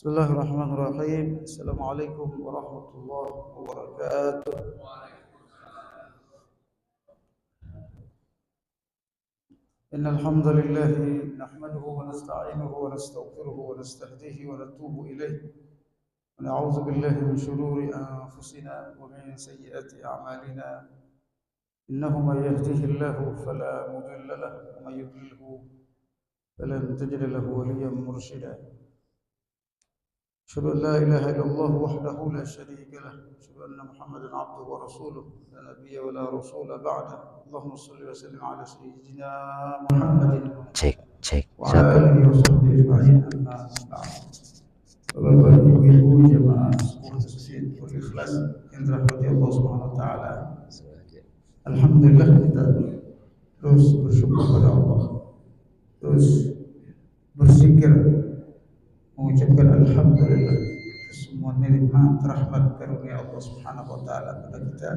Bismillahirrahmanirrahim. Assalamualaikum warahmatullahi wabarakatuh. Innal hamdalillah nahmaduhu wa nasta'inuhu wa nastaghfiruhu wa nastahdihi wa natubu ilayh. Wa na'udzu billahi min shururi anfusina wa min sayyiati a'malina. Innahu may yahdihillahu fala mudilla lahu wa may yudlilhu falan tajida lahu waliyyan murshida. أشهد أن لا إله إلا الله وحده لا شريك له أشهد أن محمدا عبده ورسوله لا نبي ولا رسول بعده اللهم صل وسلم على سيدنا محمد وعلى آله وصحبه أجمعين أما بعد. Bapak Ibu jemaah masjid Al-Ikhlas yang dirahmati Allah Subhanahu wa taala. Alhamdulillah kita terus bersyukur pada Allah. Terus berzikir, mengucapkan alhamdulillah semua nikmat rahmat karunia Allah Subhanahu wa taala pada kita.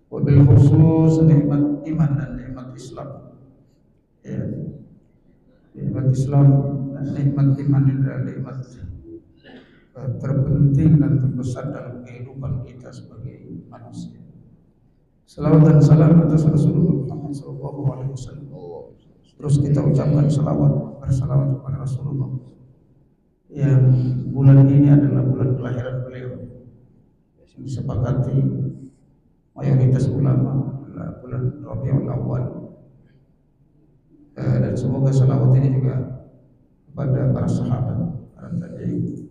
Wabil khusus nikmat iman dan nikmat Islam. Ya. Nikmat Islam dan nikmat iman adalah nikmat terpenting dan terbesar dalam kehidupan kita sebagai manusia. Salawat dan salam atas Rasulullah Muhammad SAW. Terus kita ucapkan bersalawat kepada Rasulullah yang bulan ini adalah bulan kelahiran beliau, yang disepakati mayoritas ulama adalah bulan Rabiul Awwal. Dan semoga salawat ini juga kepada para sahabat, para tabi'in,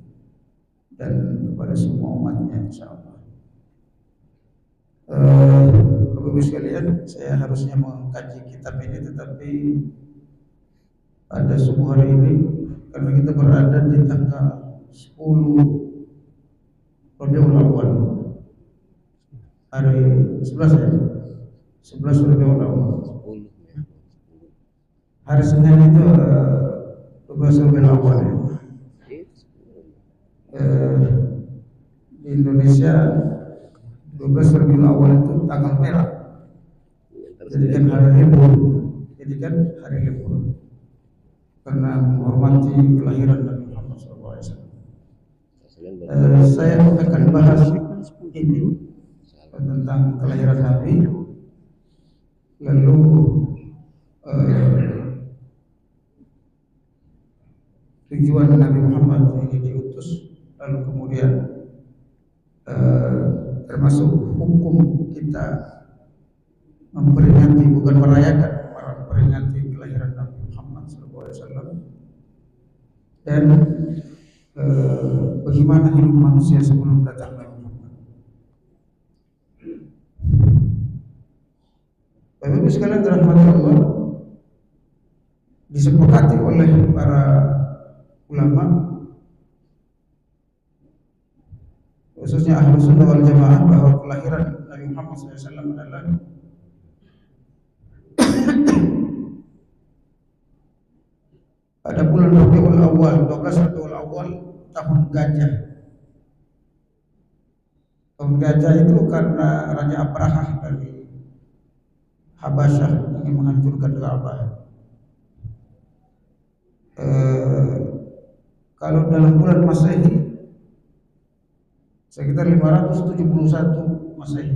dan kepada semua umatnya insyaallah. Bapak Ibu sekalian, saya harusnya mengkaji kitab ini, tetapi pada subuh hari ini karena kita berada di tanggal 10 Rabiul Awal, hari 11 ya, 11 Rabiul Awal, hari Senin itu 12 Rabiul Awal ya. Di Indonesia 12 Rabiul Awal itu tanggal merah, jadikan hari libur, karena menghormati kelahiran Nabi Muhammad SAW. Saya akan bahas ini tentang kelahiran Nabi, lalu tujuan Nabi Muhammad ini diutus, lalu kemudian termasuk hukum kita memperingati, bukan merayakan, memperingati kelahiran Nabi Muhammad SAW, dan bagaimana hidup manusia sebelum datang Nabi Muhammad. Bapak Ibu sekalian dirahmati Allah, disepakati oleh para ulama, khususnya Ahlus Sunnah wal Jamaah, bahwa kelahiran Nabi Muhammad SAW adalah pada bulan Rabiul Awal, 12 Rabiul Awal, tahun gajah. Tahun gajah itu karena Raja Abrahah dari Habasyah ingin menghancurkan Ka'bah. Kalau dalam bulan Masehi sekitar 571 Masehi.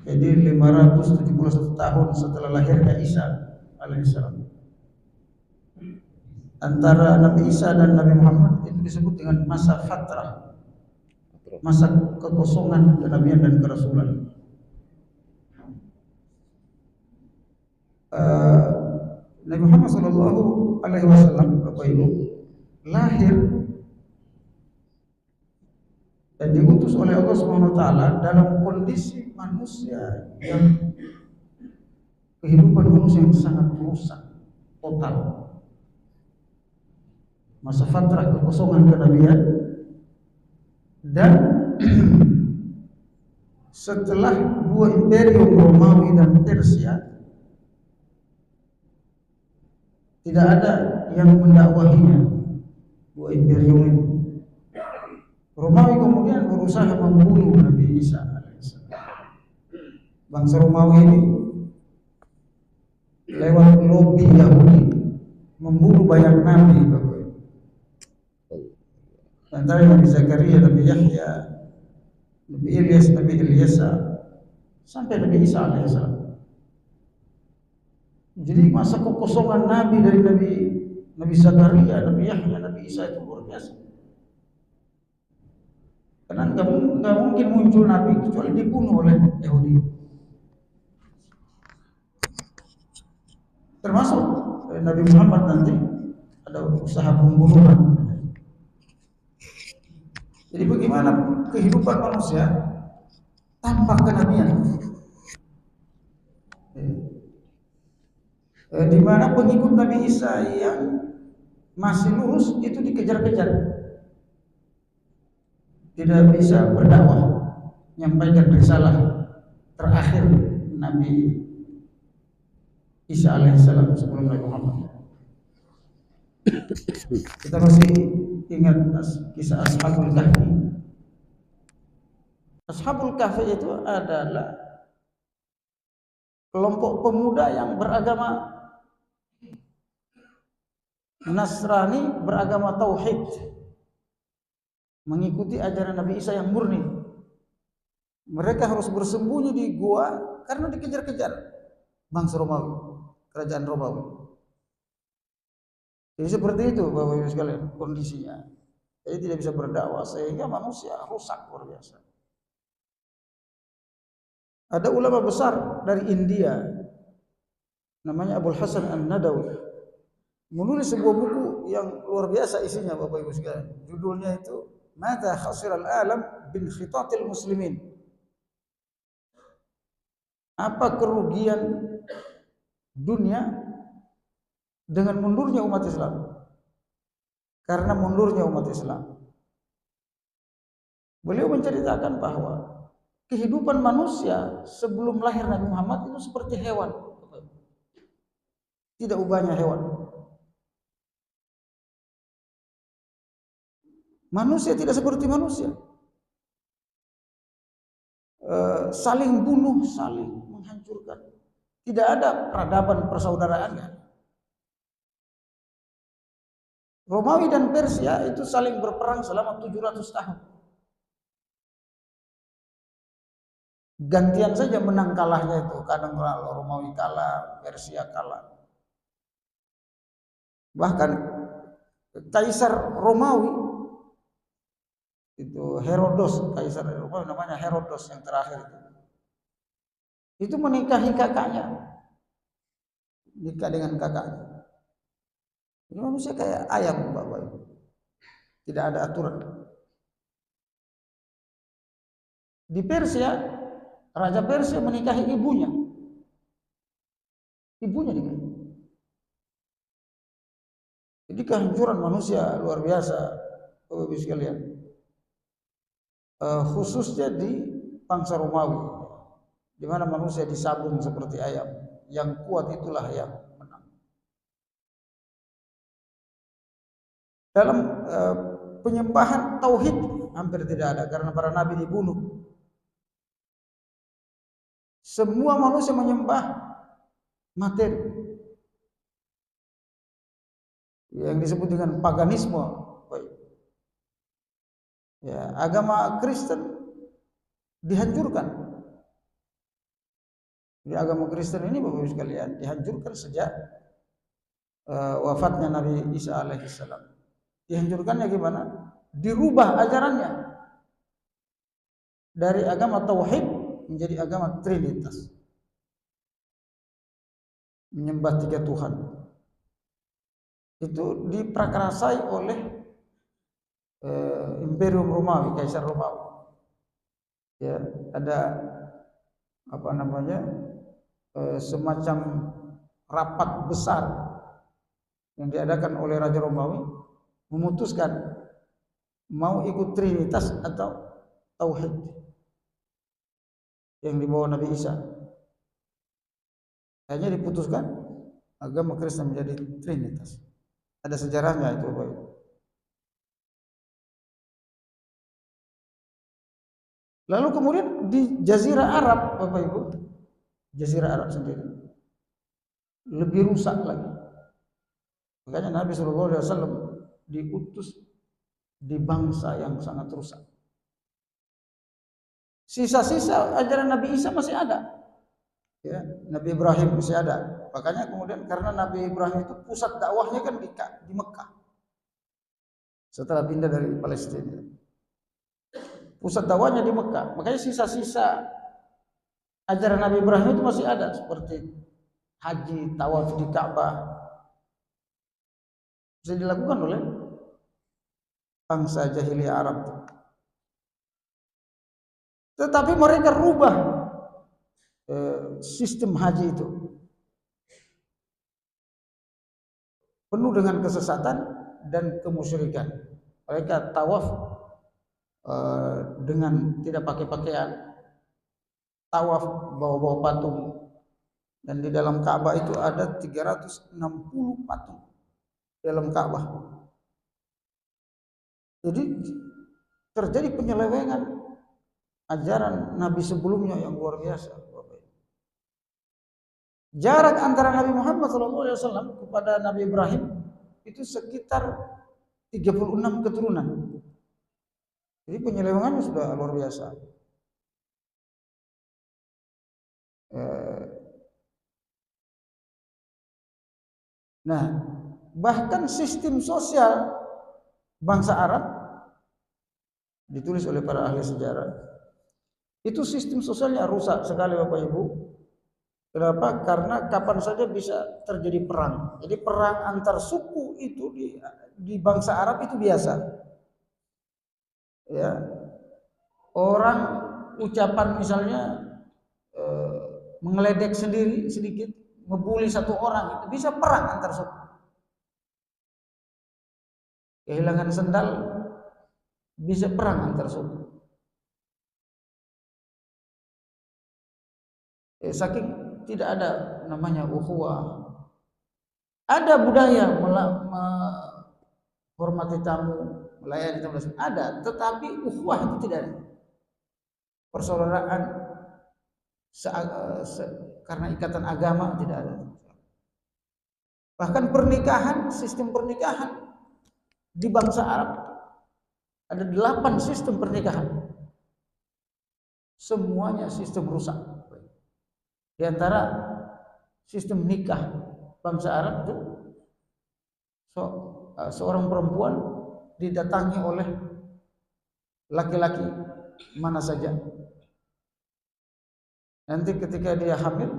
Jadi 571 tahun setelah lahirnya Isa alaihissalam. Antara Nabi Isa dan Nabi Muhammad itu disebut dengan masa fatrah, masa kekosongan kenabian dan kerasulan. Nabi Muhammad SAW, Bapak Ibu, lahir dan diutus oleh Allah SWT dalam kondisi manusia yang kehidupan manusia yang sangat rusak total, masa fatrah kekosongan kenabian, dan setelah dua imperium Romawi dan Persia tidak ada yang mendakwahinya. Dua imperium ini, Romawi kemudian berusaha membunuh Nabi Isa alaihissalam. Bangsa Romawi ini lewat lobi Yahudi membunuh banyak nabi, Bapak. Antara Nabi Zakaria, Nabi Yahya, Nabi Ilyas, Nabi Ilyasa, sampai Nabi Isa alaihissalam. Jadi masa kekosongan nabi dari Nabi Zakaria, Nabi Yahya, Nabi Isa itu luar biasa. Karena nggak mungkin muncul nabi kecuali dibunuh oleh Yahudi. Termasuk Nabi Muhammad nanti ada usaha pembunuhan. Jadi bagaimana kehidupan manusia tanpa kenabian? Di mana pengikut Nabi Isa yang masih lurus itu dikejar-kejar, tidak bisa berdakwah, menyampaikan risalah terakhir Nabi Isa alaihissalam sebelum Nabi Muhammad. Kita masih ingat kisah Ashabul Kahfi. Ashabul Kahfi itu adalah kelompok pemuda yang beragama Nasrani, beragama Tauhid, mengikuti ajaran Nabi Isa yang murni. Mereka harus bersembunyi di gua karena dikejar-kejar bangsa Romawi, kerajaan Romawi. Jadi seperti itu Bapak Ibu sekalian kondisinya. Jadi tidak bisa berdakwah sehingga manusia rusak luar biasa. Ada ulama besar dari India namanya Abul Hasan An-Nadawi menulis sebuah buku yang luar biasa isinya Bapak Ibu sekalian. Judulnya itu Mata Khasiral Alam bin Khitatil Muslimin. Apa kerugian dunia dengan mundurnya umat Islam? Karena mundurnya umat Islam. Beliau menceritakan bahwa kehidupan manusia sebelum lahir Nabi Muhammad itu seperti hewan. Tidak ubahnya hewan. Manusia tidak seperti manusia. Saling bunuh, saling menghancurkan. Tidak ada peradaban persaudaraannya. Romawi dan Persia itu saling berperang selama 700 tahun. Gantian saja menang kalahnya itu. Kadang Romawi kalah, Persia kalah. Bahkan Kaisar Romawi itu Herodos, Kaisar Romawi namanya Herodos yang terakhir itu menikahi kakaknya. Nikah dengan kakaknya. Ini manusia kayak ayam Bapak Ibu. Tidak ada aturan. Di Persia, Raja Persia menikahi ibunya. Ibunya nikahi. Jadi kehancuran manusia luar biasa Bapak Ibu sekalian. Khususnya di bangsa Romawi, di mana manusia disabung seperti ayam. Yang kuat itulah yang menang. Dalam penyembahan tauhid hampir tidak ada karena para nabi dibunuh. Semua manusia menyembah materi yang disebut dengan paganisme. Ya, agama Kristen dihancurkan. Di agama Kristen ini Bapak Ibu sekalian dihancurkan sejak wafatnya Nabi Isa alaihissalam. Dihancurkannya gimana? Dirubah ajarannya dari agama tauhid menjadi agama trinitas, menyembah 3 Tuhan. Itu diprakarasai oleh Imperium Romawi, Kaisar Romawi. Ya, ada apa namanya semacam rapat besar yang diadakan oleh Raja Romawi memutuskan mau ikut trinitas atau tauhid yang dibawa Nabi Isa. Akhirnya diputuskan agama Kristen menjadi trinitas. Ada sejarahnya itu Bapak. Lalu kemudian di Jazirah Arab Bapak Ibu, Jazirah Arab sendiri lebih rusak lagi. Makanya Nabi SAW diutus di bangsa yang sangat rusak. Sisa-sisa ajaran Nabi Isa masih ada. Ya, Nabi Ibrahim masih ada. Makanya kemudian karena Nabi Ibrahim itu pusat dakwahnya kan di Mekah. Setelah pindah dari Palestina. Pusat dakwahnya di Mekah. Makanya sisa-sisa ajaran Nabi Ibrahim itu masih ada seperti haji, tawaf di Ka'bah. Bisa dilakukan oleh bangsa jahiliyah Arab. Tetapi mereka rubah sistem haji itu. Penuh dengan kesesatan dan kemusyrikan. Mereka tawaf dengan tidak pakai pakaian, tawaf bawa-bawa patung, dan di dalam Ka'bah itu ada 360 patung dalam Ka'bah. Jadi terjadi penyelewengan ajaran Nabi sebelumnya yang luar biasa. Jarak antara Nabi Muhammad SAW kepada Nabi Ibrahim itu sekitar 36 keturunan. Jadi penyelewengannya sudah luar biasa. Nah, bahkan sistem sosial bangsa Arab ditulis oleh para ahli sejarah, itu sistem sosialnya rusak sekali Bapak Ibu. Kenapa? Karena kapan saja bisa terjadi perang. Jadi perang antar suku itu di bangsa Arab itu biasa. Ya, orang ucapan misalnya mengeledek sendiri sedikit, ngebully satu orang, itu bisa perang antar suku. Kehilangan sendal bisa perang antar suku. Saking tidak ada namanya ukhuwah. Ada budaya menghormati tamu, melayani tamu, ada, tetapi ukhuwah itu tidak ada. Persaudaraan karena ikatan agama tidak ada. Bahkan pernikahan, sistem pernikahan di bangsa Arab ada 8 sistem pernikahan. Semuanya sistem rusak. Di antara sistem nikah bangsa Arab itu seorang perempuan didatangi oleh laki-laki mana saja. Nanti ketika dia hamil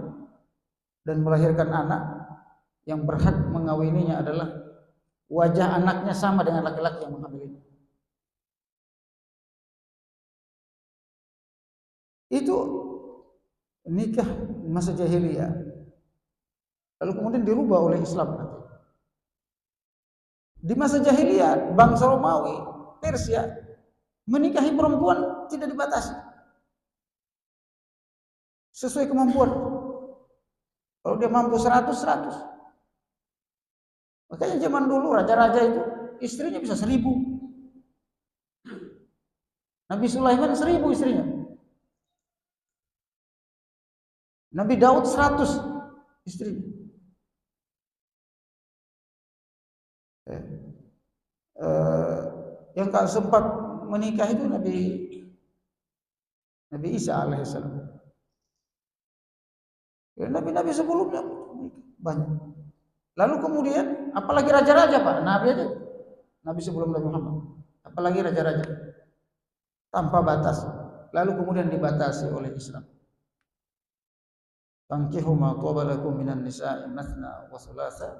dan melahirkan anak, yang berhak mengawininya adalah wajah anaknya sama dengan laki-laki yang menghamilinya. Itu nikah masa jahiliyah. Lalu kemudian dirubah oleh Islam nanti. Di masa jahiliyah, bangsa Romawi, Persia menikahi perempuan tidak dibatasi. Sesuai kemampuan. Kalau dia mampu 100. Makanya zaman dulu raja-raja itu istrinya bisa 1000. Nabi Sulaiman 1000 istrinya. Nabi Daud 100 istrinya. Yang tak sempat menikah itu Nabi Isa alaihissalam. Nabi-nabi sebelumnya banyak. Lalu kemudian apalagi raja-raja Pak, Nabi aja. Nabi sebelum Nabi Muhammad. Apalagi raja-raja. Tanpa batas. Lalu kemudian dibatasi oleh Islam. Fankihu ma taba lakum minan nisa'i mathna wa thulatha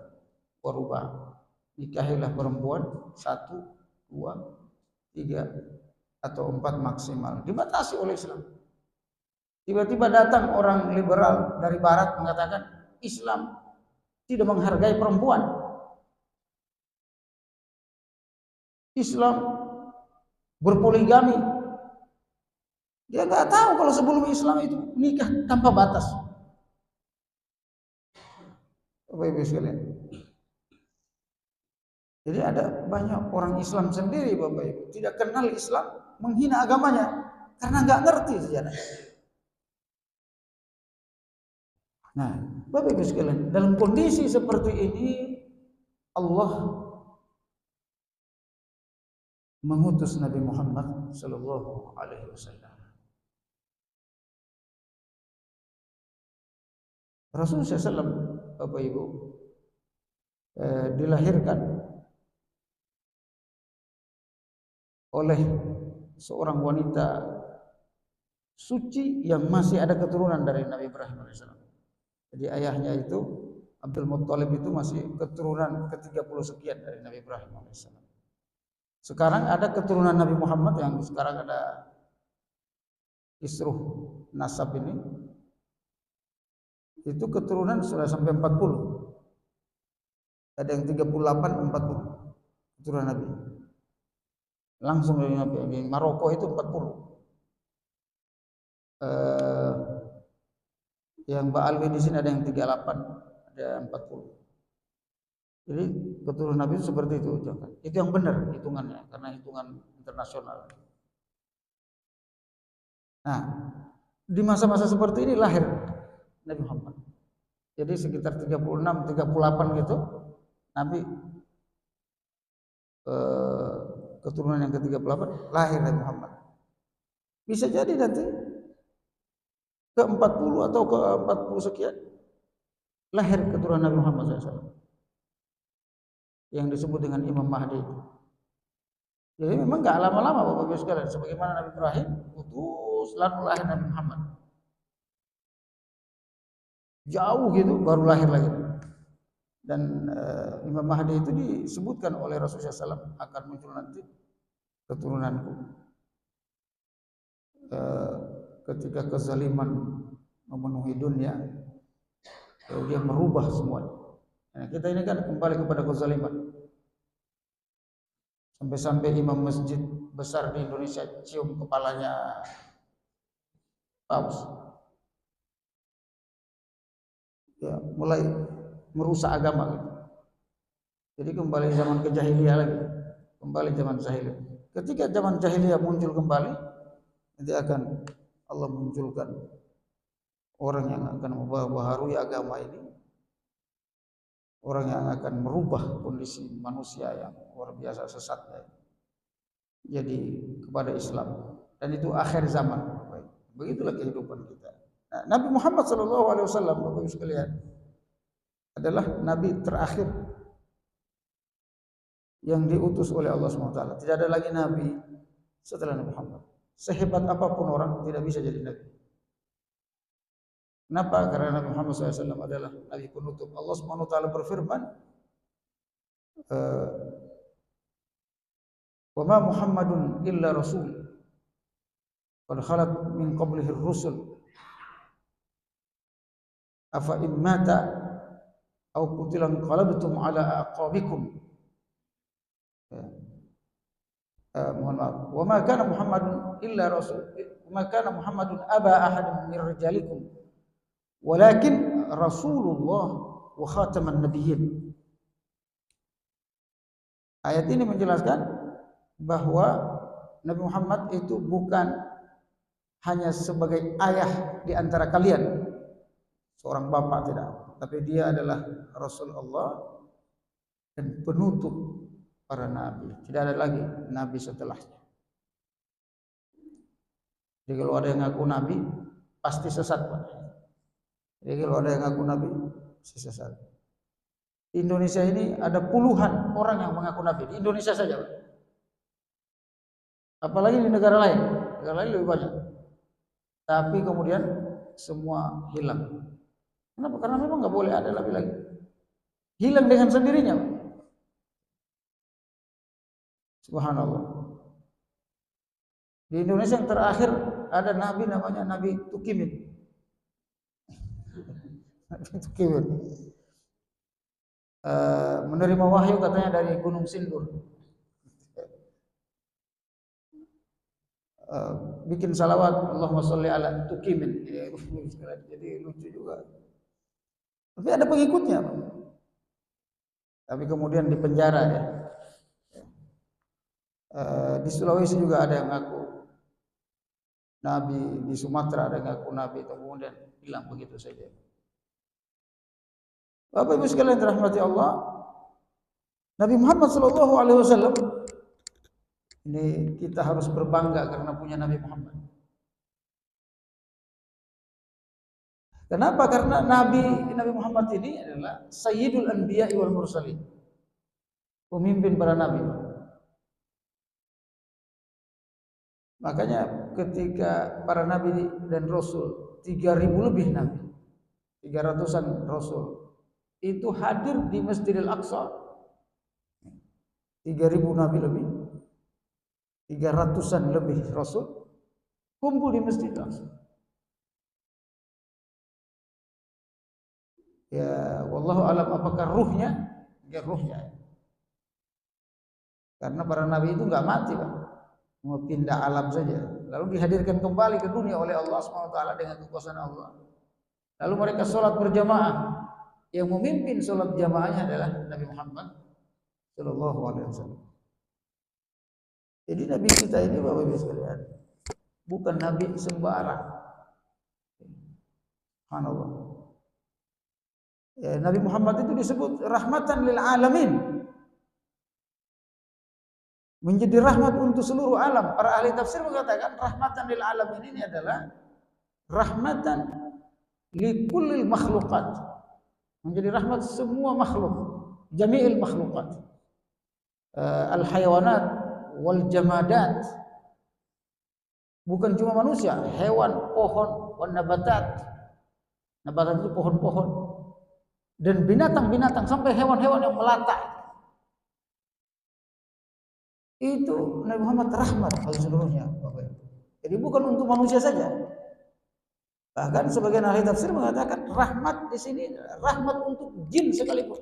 wa ruba'. Nikahilah perempuan 1, 2, 3 atau 4 maksimal. Dibatasi oleh Islam. Tiba-tiba datang orang liberal dari barat mengatakan Islam tidak menghargai perempuan. Islam berpoligami. Dia nggak tahu kalau sebelum Islam itu nikah tanpa batas. Bapak Ibu sekalian. Jadi ada banyak orang Islam sendiri Bapak Ibu tidak kenal Islam, menghina agamanya karena nggak ngerti sejarah. Nah, Bapak Ibu sekalian, dalam kondisi seperti ini Allah mengutus Nabi Muhammad sallallahu alaihi wasallam. Rasulullah SAW, Bapak Ibu, dilahirkan oleh seorang wanita suci yang masih ada keturunan dari Nabi Ibrahim AS. Jadi ayahnya itu Abdul Muttalib itu masih keturunan ke-30 sekian dari Nabi Ibrahim AS. Sekarang ada keturunan Nabi Muhammad yang sekarang ada isruh nasab ini, itu keturunan sudah sampai 40. Ada yang 38, 40 keturunan Nabi. Langsung dari Nabi. Di Maroko itu 40. Yang Ba'alwi di sini ada yang 38, ada 40. Jadi keturunan Nabi itu seperti itu. Itu yang benar hitungannya, karena hitungan internasional. Nah, di masa-masa seperti ini lahir Nabi Muhammad. Jadi sekitar 36, 38 gitu, Nabi keturunan yang ke-38 lahir Nabi Muhammad. Bisa jadi nanti ke-40 atau ke-40 sekian lahir keturunan Nabi Muhammad SAW yang disebut dengan Imam Mahdi. Jadi memang gak lama-lama Bapak Ibu sekalian, sebagaimana Nabi Ibrahim utus lalu lahir Nabi Muhammad. Jauh gitu baru lahir lagi. Dan Imam Mahdi itu disebutkan oleh Rasulullah SAW akan muncul nanti keturunanku. Ketika kezaliman memenuhi dunia, dia merubah semuanya. Nah, kita ini kan kembali kepada kezaliman. Sampai-sampai imam masjid besar di Indonesia cium kepalanya paus. Ya, mulai merusak agama gitu. Jadi kembali zaman kejahiliyah lagi. Kembali zaman jahiliyah. Ketika zaman jahiliyah muncul kembali, nanti akan Allah munculkan orang yang akan membaharui agama ini. Orang yang akan merubah kondisi manusia yang luar biasa sesatnya. Jadi kepada Islam. Dan itu akhir zaman. Begitulah kehidupan kita. Nah, Nabi Muhammad SAW, Bapak Ibu sekalian, adalah Nabi terakhir yang diutus oleh Allah SWT. Tidak ada lagi Nabi setelah Nabi Muhammad. Sehebat apapun orang tidak bisa jadi Nabi. Kenapa? Karena Nabi Muhammad SAW adalah Nabi penutup. Allah SWT berfirman, "Wa ma Muhammadun illa rasul, qad khalat min qablihi ar-rusul, afa in mata aw qutila qalabtum ala aqabikum." Mohon maaf. "Wa ma kana Muhammadun illa rasul, wa ma kana Muhammadun aba ahadin min rijalikum, walakin Rasulullah wa khataman nabiyyin." Ayat ini menjelaskan bahwa Nabi Muhammad itu bukan hanya sebagai ayah di antara kalian, seorang bapak, tidak, tapi dia adalah Rasulullah dan penutup para nabi. Tidak ada lagi nabi setelahnya. Jadi kalau ada yang ngaku nabi pasti sesat, Pak. Jadi kalau ada yang ngaku nabi pasti sesat. Di Indonesia ini ada puluhan orang yang mengaku nabi, di Indonesia saja, Pak. Apalagi di negara lain. Negara lain lebih banyak. Tapi kemudian semua hilang. Kenapa? Karena memang nggak boleh ada nabi lagi. Hilang dengan sendirinya, Pak. Subhanallah. Di Indonesia yang terakhir ada nabi namanya Nabi Tukimin. Tukimin. Menerima wahyu katanya dari Gunung Sindur. Bikin salawat Allahumma sholli ala Tukimin. Jadi lucu juga. Tapi ada pengikutnya, Pak. Tapi kemudian dipenjara ya. Di Sulawesi juga ada yang ngaku nabi, di Sumatera ada yang ngaku nabi, kemudian hilang begitu saja. Bapak Ibu sekalian dirahmati Allah, Nabi Muhammad sallallahu alaihi wasallam ini kita harus berbangga karena punya Nabi Muhammad. Kenapa? Karena Nabi Muhammad ini adalah Sayyidul Anbiya'i wal Mursalin. Pemimpin para nabi. Makanya ketika para nabi dan rasul 3.000 lebih nabi, 300-an rasul itu hadir di Masjidil Aqsa, 3.000 nabi lebih, 300-an lebih rasul kumpul di Masjidil Aqsa. Ya, wallahu alam apakah ruhnya? Ya, ruhnya. Karena para nabi itu enggak mati, Pak. Mau pindah alam saja. Lalu dihadirkan kembali ke dunia oleh Allah SWT dengan kekuasaan Allah. Lalu mereka sholat berjamaah. Yang memimpin sholat jamaahnya adalah Nabi Muhammad sallallahu alaihi wasallam. Jadi nabi kita ini Bapak Ibu sekalian, bukan nabi sembarang. Subhanallah. Ya, Nabi Muhammad itu disebut rahmatan lil alamin. Menjadi rahmat untuk seluruh alam. Para ahli tafsir mengatakan rahmatan lil alamin ini adalah rahmatan li kullil makhluqat. Menjadi rahmat semua makhluk, jami'il makhluqat. Al-hayawanat wal jamadat. Bukan cuma manusia, hewan, pohon, wan nabatat. Nabatat itu pohon-pohon. Dan binatang-binatang sampai hewan-hewan yang melata. Itu Nabi Muhammad rahmat bagi seluruhnya. Jadi bukan untuk manusia saja. Bahkan sebagian ahli tafsir mengatakan rahmat di sini rahmat untuk jin sekalipun.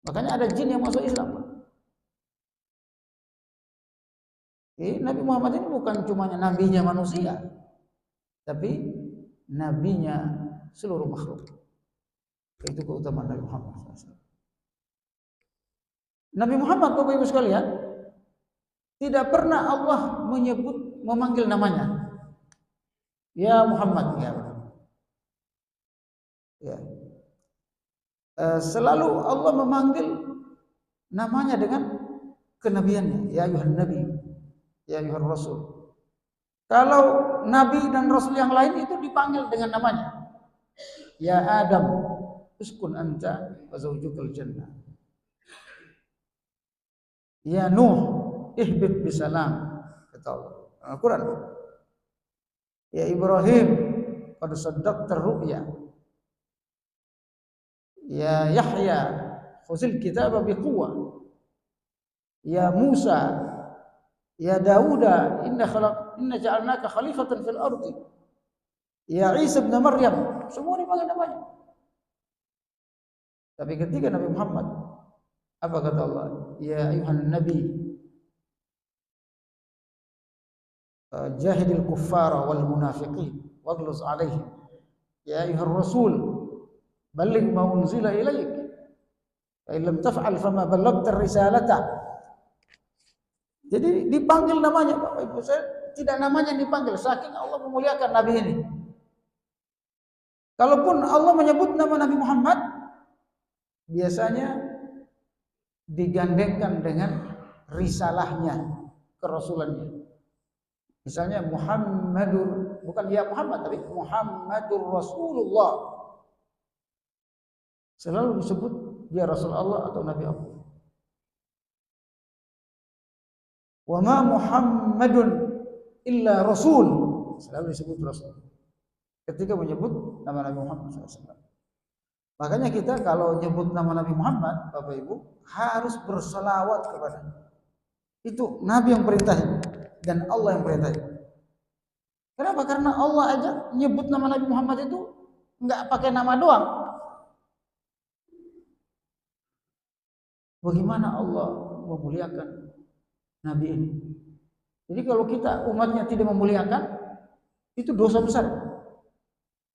Makanya ada jin yang masuk Islam. Jadi Nabi Muhammad ini bukan cuma nabinya manusia, tapi nabinya seluruh makhluk. Itu keutamaan Nabi Muhammad SAW. Nabi Muhammad Bapak Ibu sekalian, tidak pernah Allah memanggil namanya. Ya Muhammad, ya. Ya. Selalu Allah memanggil namanya dengan kenabiannya. Ya ayuhan nabi, ya ayuhan rasul. Kalau nabi dan rasul yang lain itu dipanggil dengan namanya. Ya Adam, uskun anta wa zawjukal jannah. Ya Nuh, ihbib bisalam. Kata Allah. Al-Quran. Ya Ibrahim, qad saddaqta ru'ya. Ya Yahya, khuzil kitaba biquwwah. Ya Musa, ya Dauda, inna ja'alnaka khalifatan fil ardi. Ya Isa ibn Maryam, semua dipanggil namanya. Tapi ketika Nabi Muhammad, apa kata Allah? Ya ayuhan nabi, jahidil kuffara wal munafiqin waghluz alaihim. Ya ayuhan rasul, balligh ma unzila ilaik. Fa in lam taf'al fama ballaghta risalata. Jadi dipanggil namanya, Bapak Ibu. Saya tidak namanya dipanggil, saking Allah memuliakan nabi ini. Kalaupun Allah menyebut nama Nabi Muhammad, biasanya digandengkan dengan risalahnya, kerasulannya. Misalnya Muhammadur, bukan ya Muhammad, tapi Muhammadur Rasulullah. Selalu disebut dia Rasul Allah atau Nabi Allah. Wa ma Muhammadun illa Rasul, selalu disebut Rasul. Ketika menyebut nama Nabi Muhammad SAW. Makanya kita kalau nyebut nama Nabi Muhammad, Bapak Ibu, harus berselawat kepada. Itu Nabi yang perintahin dan Allah yang perintahin. Kenapa? Karena Allah aja nyebut nama Nabi Muhammad itu enggak pakai nama doang. Bagaimana Allah memuliakan Nabi ini? Jadi kalau kita umatnya tidak memuliakan, itu dosa besar.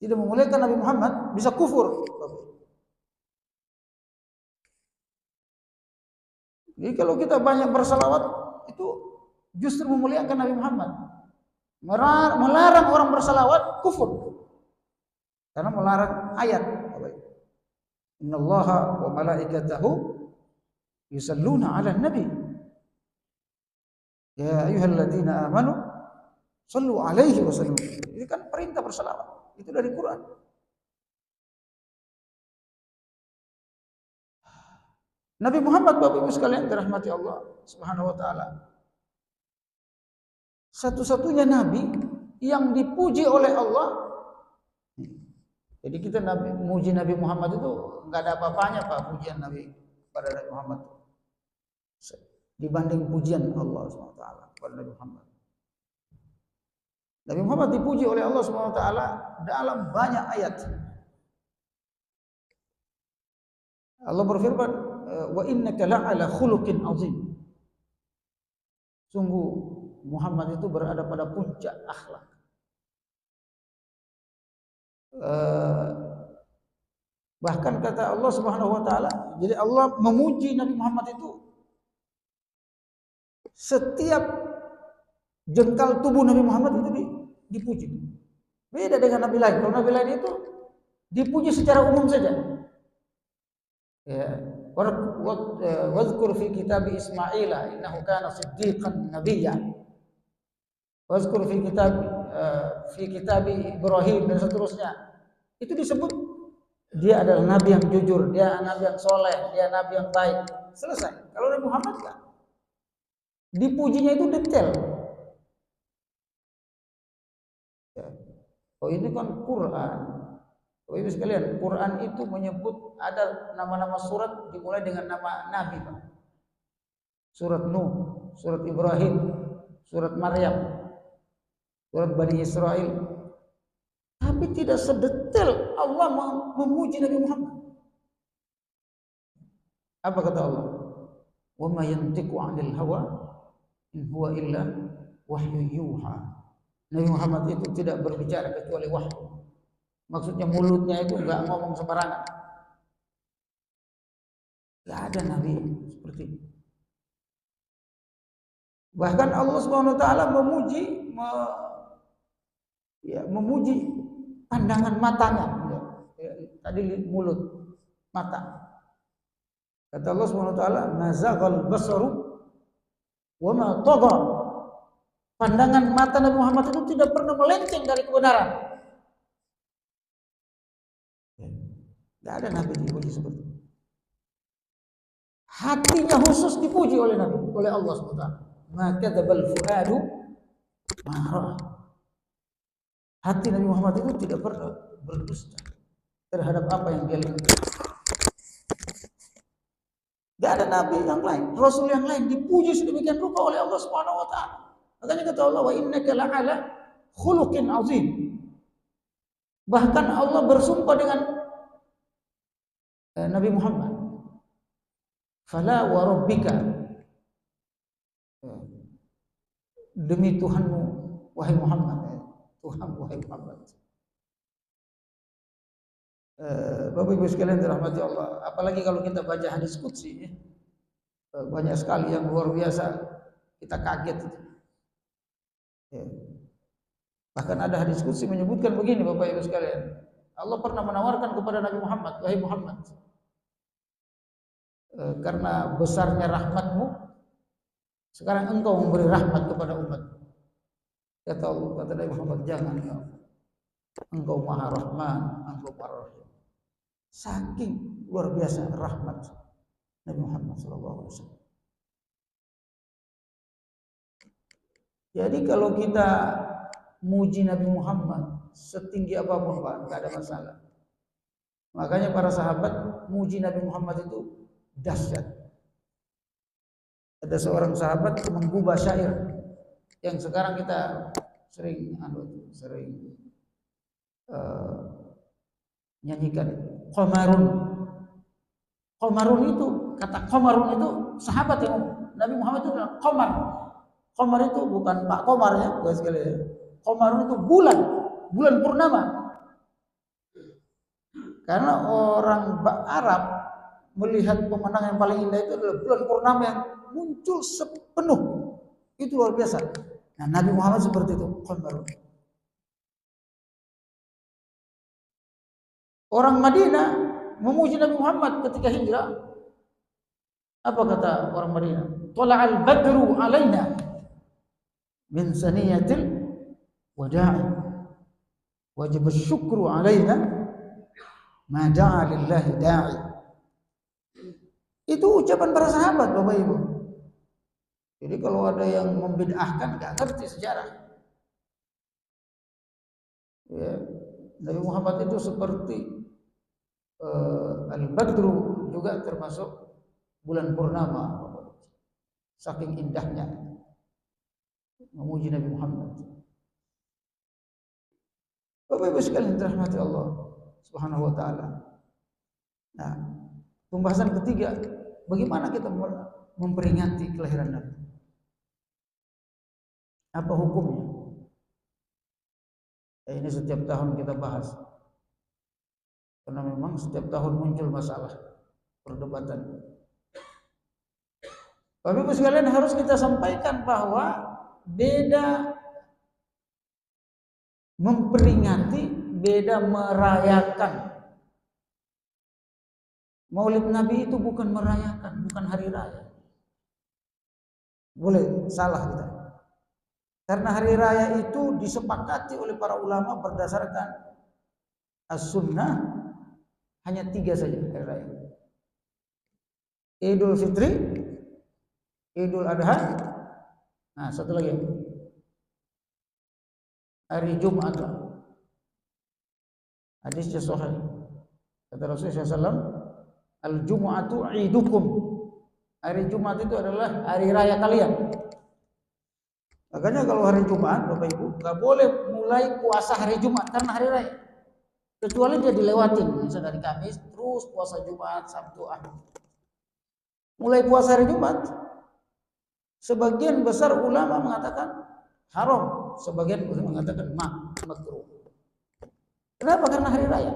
Tidak memuliakan Nabi Muhammad bisa kufur. Jadi kalau kita banyak bersalawat itu justru memuliakan Nabi Muhammad. Melarang orang bersalawat kufur. Karena melarang ayat. Innallaha wa malaikatahu yusalluna 'alan nabi. Ya ayyuhalladzina amanu sallu 'alaihi wa sallimu. Ini kan perintah bersalawat. Itu dari Quran. Nabi Muhammad, Bapak Ibu sekalian dirahmati Allah Subhanahu wa taala, satu-satunya nabi yang dipuji oleh Allah. Jadi kita muji Nabi Muhammad itu enggak ada apa-apanya Pak, pujian Nabi pada Nabi Muhammad dibanding pujian Allah Subhanahu wa taala kepada Nabi Muhammad. Nabi Muhammad dipuji oleh Allah Subhanahu wa taala dalam banyak ayat. Allah berfirman, wa innaka la'ala khuluqin azim. Sungguh Muhammad itu berada pada puncak akhlak. Bahkan kata Allah Subhanahu wa taala, jadi Allah memuji Nabi Muhammad itu setiap jengkal tubuh Nabi Muhammad itu dipuji. Beda dengan Nabi lain. Kalau Nabi lain itu dipuji secara umum saja. Ya, wazkur fi kitab Ismail innahu kana siddiqan nabiyya. Wazkur fi kitab Ibrahim dan seterusnya. Itu disebut dia adalah nabi yang jujur, dia nabi yang soleh, dia nabi yang baik. Selesai. Kalau Nabi Muhammad kan dipujinya itu detail. Ya. Oh ini kan Quran. Oh ibu sekalian, Quran itu menyebut ada nama-nama surat dimulai dengan nama nabi, Pak. Surat Nuh, surat Ibrahim, surat Maryam, surat Bani Israel. Tapi tidak sedetail Allah memuji Nabi Muhammad. Apa kata Allah? Wa ma yantiqu 'anil hawa in huwa illa wahyu yuha. Nabi Muhammad itu tidak berbicara kecuali wahyu. Maksudnya mulutnya itu enggak ngomong sembarangan. Enggak ada nabi seperti itu. Bahkan Allah Subhanahu wa taala memuji pandangan matanya. Tadi mulut, mata. Kata Allah Subhanahu wa taala, "Mazaghal basaru wa ma tagha." Pandangan mata Nabi Muhammad itu tidak pernah melenceng dari kebenaran. Tidak ada nabi dipuji seperti itu. Hatinya khusus dipuji oleh Nabi, oleh Allah SWT. Maka kadzabal fuadu ma ra'a. Hati Nabi Muhammad itu tidak pernah berdusta terhadap apa yang dia lihat. Tidak ada nabi yang lain, rasul yang lain dipuji sedemikian rupa oleh Allah Subhanahu wa taala. Makanya kata Allah, wa innaka la'ala khuluqin azim. Bahkan Allah bersumpah dengan Nabi Muhammad, fala wa rabbika, demi Tuhanmu wahai Muhammad, Tuhan wahai Muhammad. Bapak Ibu sekalian dirahmati Allah, apalagi kalau kita baca hadis qudsi, banyak sekali yang luar biasa kita kaget. Bahkan ada hadis qudsi menyebutkan begini, Bapak Ibu sekalian, Allah pernah menawarkan kepada Nabi Muhammad, wahai Muhammad, karena besarnya rahmatmu, sekarang engkau memberi rahmat kepada umat. Kata Allah, kata Nabi Muhammad, jangan engkau maha rahman, engkau maha rahim. Saking luar biasa rahmat Nabi Muhammad SAW. Jadi kalau kita muji Nabi Muhammad setinggi apapun Pak, nggak ada masalah. Makanya para sahabat muji Nabi Muhammad itu dahsyat. Ada seorang sahabat menggubah syair yang sekarang kita sering nyanyikan. Qamarun itu, kata Qamarun itu sahabat yang Nabi Muhammad itu adalah Qamar. Qamar itu bukan Pak Komar ya, guys sekalian. Qamarun itu bulan purnama. Karena orang Arab melihat pemandangan yang paling indah itu adalah bulan purnama yang muncul sepenuh. Itu luar biasa. Nah, Nabi Muhammad seperti itu, Qamarun. Orang Madinah memuji Nabi Muhammad ketika hijrah. Apa kata orang Madinah? Tala'al badru alaina min saniyatil wada'i wajib syukru alaina ma da'a lillahi da'i. Itu ucapan para sahabat, Bapak Ibu. Jadi kalau ada yang membid'ahkan enggak ngerti sejarah. Ya, Nabi Muhammad itu seperti al-badru, juga termasuk bulan purnama. Saking indahnya memuji Nabi Muhammad. Bapak Ibu sekalian dirahmati Allah Subhanahu wa taala. Nah, pembahasan ketiga, bagaimana kita memperingati kelahiran Nabi? Apa hukumnya? Ini setiap tahun kita bahas. Karena memang setiap tahun muncul masalah, perdebatan. Bapak Ibu sekalian, harus kita sampaikan bahwa beda memperingati, beda merayakan. Maulid Nabi itu bukan merayakan, bukan hari raya. Boleh salah kita. Karena hari raya itu disepakati oleh para ulama berdasarkan as-sunnah, hanya 3 saja hari raya. Idul Fitri, Idul Adha, nah satu lagi hari Jumat. Hadisnya sahih. Kata Rasulullah SAW, al-Jum'atu idukum. Hari Jumat itu adalah hari raya kalian. Makanya kalau hari Jumat, Bapak Ibu, nggak boleh mulai puasa hari Jumat karena hari raya. Kecuali dia dilewatin, misalnya dari Kamis terus puasa Jumat, Sabtu, Ahad. Mulai puasa hari Jumat, sebagian besar ulama mengatakan haram, sebagian ulama mengatakan makruh. Kenapa? Karena hari raya.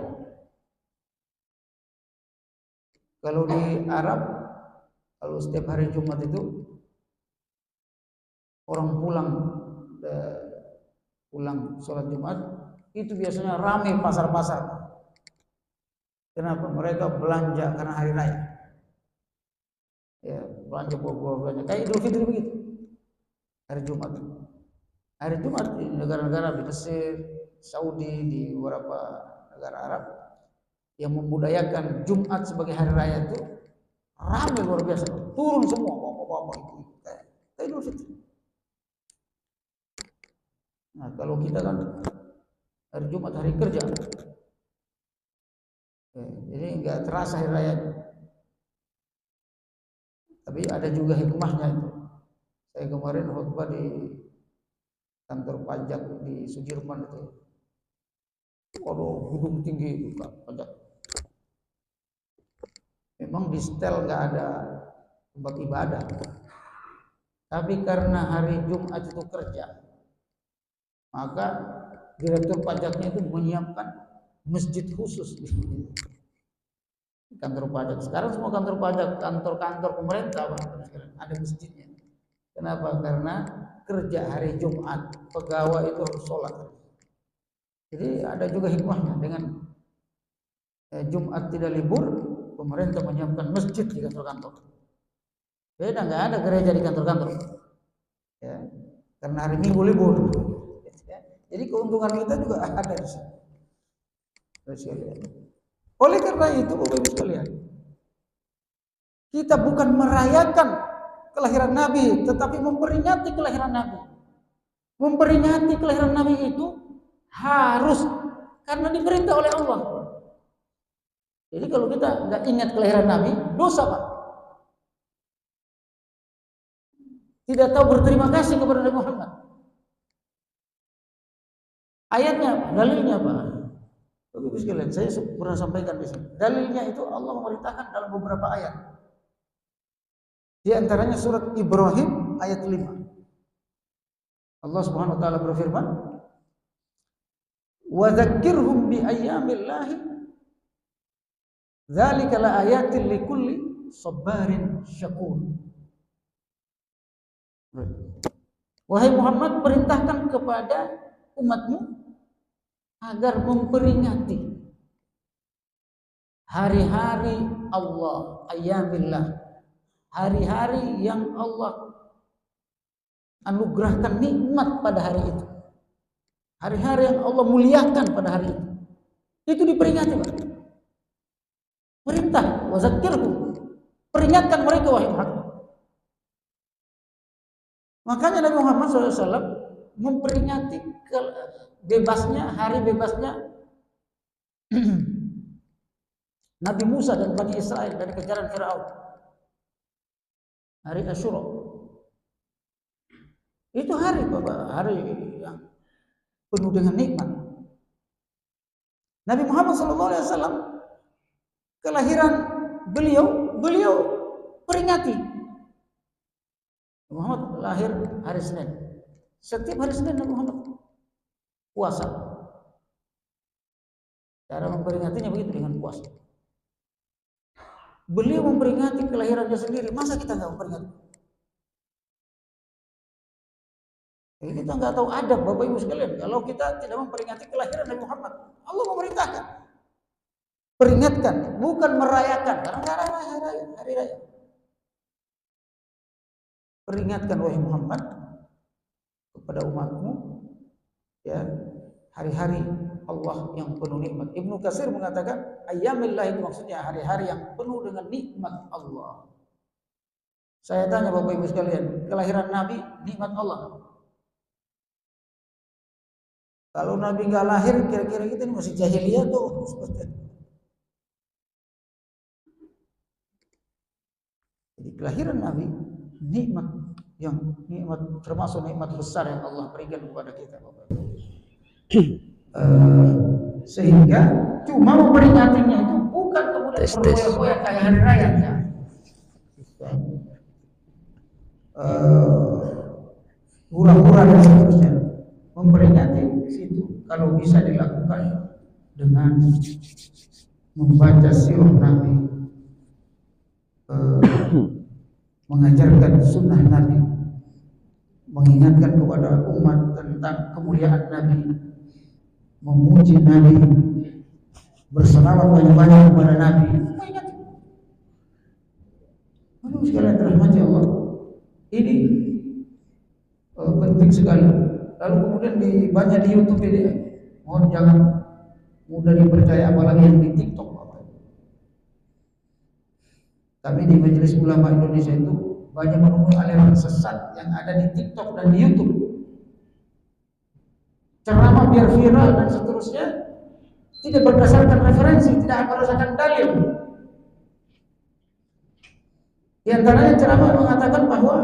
Kalau di Arab, kalau setiap hari Jumat itu orang pulang sholat Jumat, itu biasanya ramai pasar-pasar. Kenapa? Mereka belanja karena hari raya. Ya, belanja buah-buah, kayak Idul Fitri begitu. Hari Jumat. Hari Jumat di negara-negara di Mesir, Saudi, di beberapa negara Arab yang membudayakan Jumat sebagai hari raya itu ramai luar biasa. Turun semua bapak-bapak itu kayak Idul Fitri. Nah, kalau kita kan hari Jumat hari kerja, jadi nggak terasa hari raya. Tapi ada juga hikmahnya itu. Saya kemarin khutbah di kantor pajak di Sudirman itu. Waduh, gedung tinggi itu pajak. Memang di setel nggak ada tempat ibadah. Tapi karena hari Jumat itu kerja, maka direktur pajaknya itu menyiapkan masjid khusus di kantor pajak. Sekarang semua kantor pajak, kantor-kantor pemerintah ada masjidnya. Kenapa? Karena kerja hari Jumat, pegawai itu harus sholat. Jadi ada juga hikmahnya, dengan Jumat tidak libur, pemerintah menyiapkan masjid di kantor-kantor. Beda, nggak ada gereja di kantor-kantor. Ya, karena hari Minggu libur. Jadi keuntungan kita juga ada di sini. Oleh karena itu, Bapak Ibu sekalian, kita bukan merayakan kelahiran Nabi, tetapi memperingati kelahiran Nabi. Memperingati kelahiran Nabi itu harus karena diperintah oleh Allah. Jadi kalau kita nggak ingat kelahiran Nabi, dosa, Pak. Tidak tahu berterima kasih kepada Nabi Muhammad. Ayatnya, dalilnya apa? Bapak sekalian, saya pernah sampaikan di sini. Dalilnya itu Allah memerintahkan dalam beberapa ayat. Di antaranya surat Ibrahim ayat 5. Allah Subhanahu wa taala berfirman, "Wa dzakkirhum bi ayyamillahi dzalika la ayatin likulli sabarin syakur." Wahai Muhammad, perintahkan kepada umatmu agar memperingati hari-hari Allah, ayyamillah. hari-hari yang Allah anugerahkan nikmat pada hari itu. Hari-hari yang Allah muliakan pada hari itu. Itu diperingati, Pak. Perintah, wazakirhum. Peringatkan mereka wahai Muhammad. Makanya Nabi Muhammad SAW memperingati bebasnya, hari bebasnya Nabi Musa dan Bani Israel dari kejaran Firaun. Hari Asyura. Itu hari, Bapak, hari yang penuh dengan nikmat. Nabi Muhammad SAW kelahiran beliau peringati. Muhammad lahir hari Senin. Setiap hari Senin Nabi Muhammad puasa. Cara memperingatinya begitu, dengan puasa. Beliau memperingati kelahirannya sendiri. Masa kita nggak memperingati? Kita nggak tahu adab, Bapak Ibu sekalian. Kalau kita tidak memperingati kelahiran Nabi Muhammad, Allah memerintahkan. Peringatkan, bukan merayakan. Karena nggak ada hari raya. Peringatkan wahai Muhammad kepada umatmu, ya, hari-hari Allah yang penuh nikmat. Ibnu Katsir mengatakan ayyamillah itu maksudnya hari-hari yang penuh dengan nikmat Allah. Saya tanya Bapak Ibu sekalian, kelahiran Nabi nikmat Allah. Kalau Nabi nggak lahir, kira-kira kita ini masih jahiliyah tuh. Jadi kelahiran Nabi nikmat termasuk nikmat besar yang Allah berikan kepada kita, Bapak. Sehingga cuma memperingatinya itu bukan kemudian berfoya-foya kayak hari raya, ya. Hura-hura dan seterusnya. Memperingati situ kalau bisa dilakukan dengan membaca sirah Nabi, mengajarkan sunnah Nabi, mengingatkan kepada umat tentang kemuliaan Nabi, memuji Nabi, berselawat banyak-banyak kepada Nabi. Aduh, sekalian dirahmati Allah. Ini penting sekali. Lalu kemudian banyak di YouTube ini, mohon jangan mudah dipercaya, apalagi yang di TikTok. Kami di Majelis Ulama Indonesia itu banyak menemui aliran sesat yang ada di TikTok dan di YouTube. Ceramah biar viral dan seterusnya, tidak berdasarkan referensi, tidak berdasarkan dalil. Di antaranya ceramah mengatakan bahwa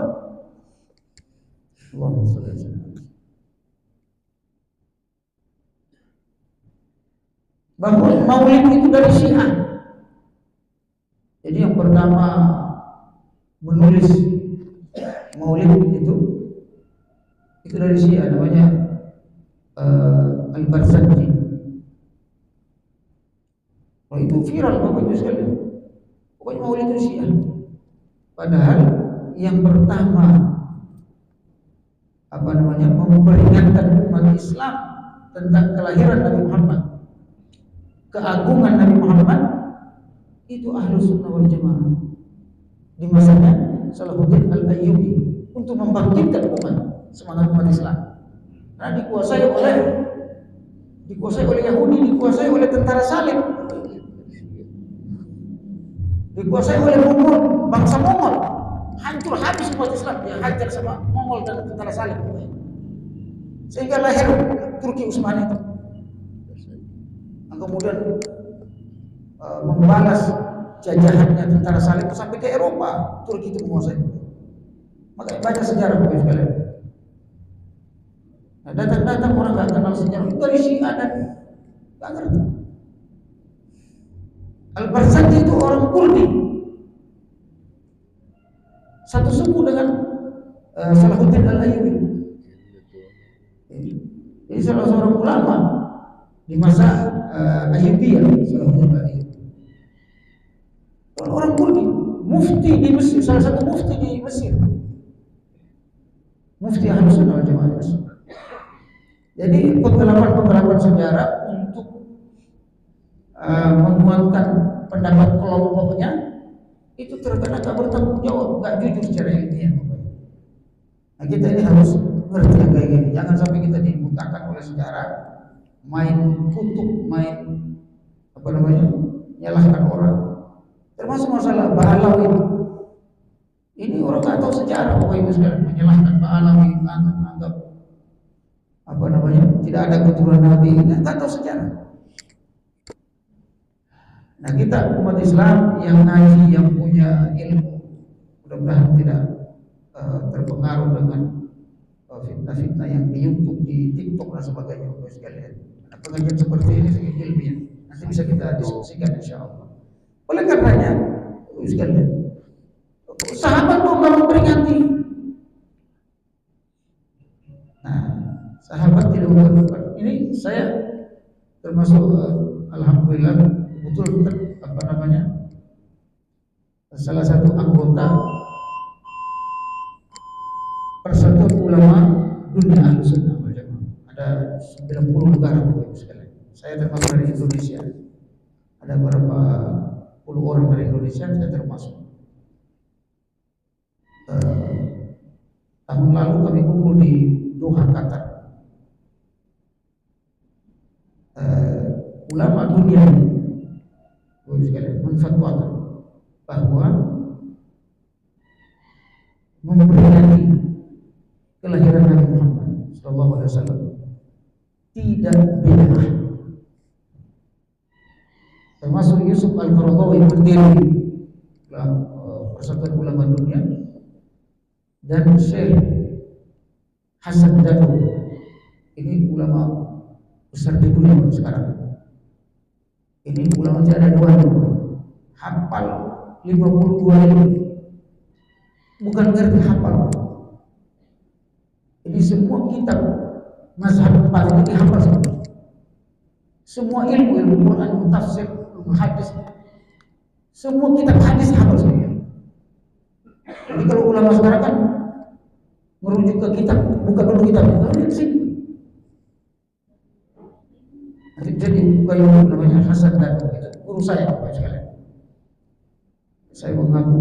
Maulid itu dari Syiah. Jadi yang pertama menulis Maulid itu dari Syiah, namanya Al-Barzanji. Oh, itu viral Bapak Ibu sekalian. Pokoknya Maulid itu Syiah. Padahal yang pertama memperingatkan umat Islam tentang kelahiran Nabi Muhammad, keagungan Nabi Muhammad, itu Ahlus Sunnah wal Jamaah di masanya Salahuddin Al-Ayyubi untuk membangkitkan semangat umat Islam. Karena dikuasai oleh Yahudi, dikuasai oleh tentara salib, dikuasai oleh Mongol, bangsa Mongol. Hancur habis umat Islam, dia hajar sama Mongol dan tentara salib. Sehingga lahir Turki Utsmani itu. Yang kemudian membalas jajahannya tentara salib sampai ke Eropa. Turki itu menguasai. Makanya baca sejarah Bapak sekalian. Nah, datang-datang orang nggak kenal sejarah itu dari Syiah dan nggak ngerti. Al-Barzanji itu orang Kurdi, satu suku dengan Salahuddin Al-Ayyubi. Jadi salah seorang ulama di masa Ayyubiyah, Salahuddin Al-Ayyubi. Orang Kurdi, mufti di Mesir, salah satu mufti di Mesir, mufti Ahlus Sunnah wal Jamaah Mesir. Jadi penggelapan sejarah untuk menguatkan pendapat kelompoknya itu terkena nggak bertanggung jawab, nggak jujur secara ilmiah. Nah, kita ini harus ngerti yang kayak gini. Jangan sampai kita dibutakan oleh sejarah, main kutuk, main apa namanya, menyalahkan orang. Termasuk masalah Ba'alawi. Ini orang nggak tahu sejarah, Bapak Ibu sekalian, menyalahkan Ba'alawi, anggap apa namanya, tidak ada keturunan Nabi, nggak tahu sejarah. Nah, kita umat Islam yang ngaji, yang punya ilmu, mudah-mudahan tidak terpengaruh dengan fitnah-fitnah yang di YouTube, di TikTok dan sebagainya, Bapak sekalian. Nah, pengajian seperti ini sangat ilmiah, nanti bisa kita diskusikan insya Allah. Oleh karenanya, Bapak sekalian, sahabat mau memperingati. Nah, sahabat tidak memperingati. Ini saya termasuk alhamdulillah betul apa namanya, salah satu anggota Persatuan Ulama Dunia Ahlussunnah wal Jamaah. Ada 90 negara Bapak sekalian. Saya termasuk dari Indonesia. Ada beberapa puluh orang dari Indonesia, saya termasuk. Tahun lalu kami kumpul di Doha, Qatar. Ulama dunia menfatwakan bahwa memperingati kelahiran Nabi Muhammad SAW tidak bid'ah. Termasuk Yusuf Al-Qaradawi, pendiri Persatuan Ulama Dunia, dan Syekh Hasan Dadu, ini ulama besar di dunia sekarang. Ini ulama tidak ada duanya, hafal 52 ilmu, bukan ngerti hafal. Ini semua kitab mazhab 4 itu dihafal semua. Semua ilmu Quran, tafsir, ilmu hadis, semua kitab hadis hafal semua. Jadi kalau ulama sekarang kan merujuk ke kitab, buka dulu kitab, kalau di sini. Jadi buka yang namanya Hasan Dadu, itu guru saya Bapak sekalian. Saya mengaku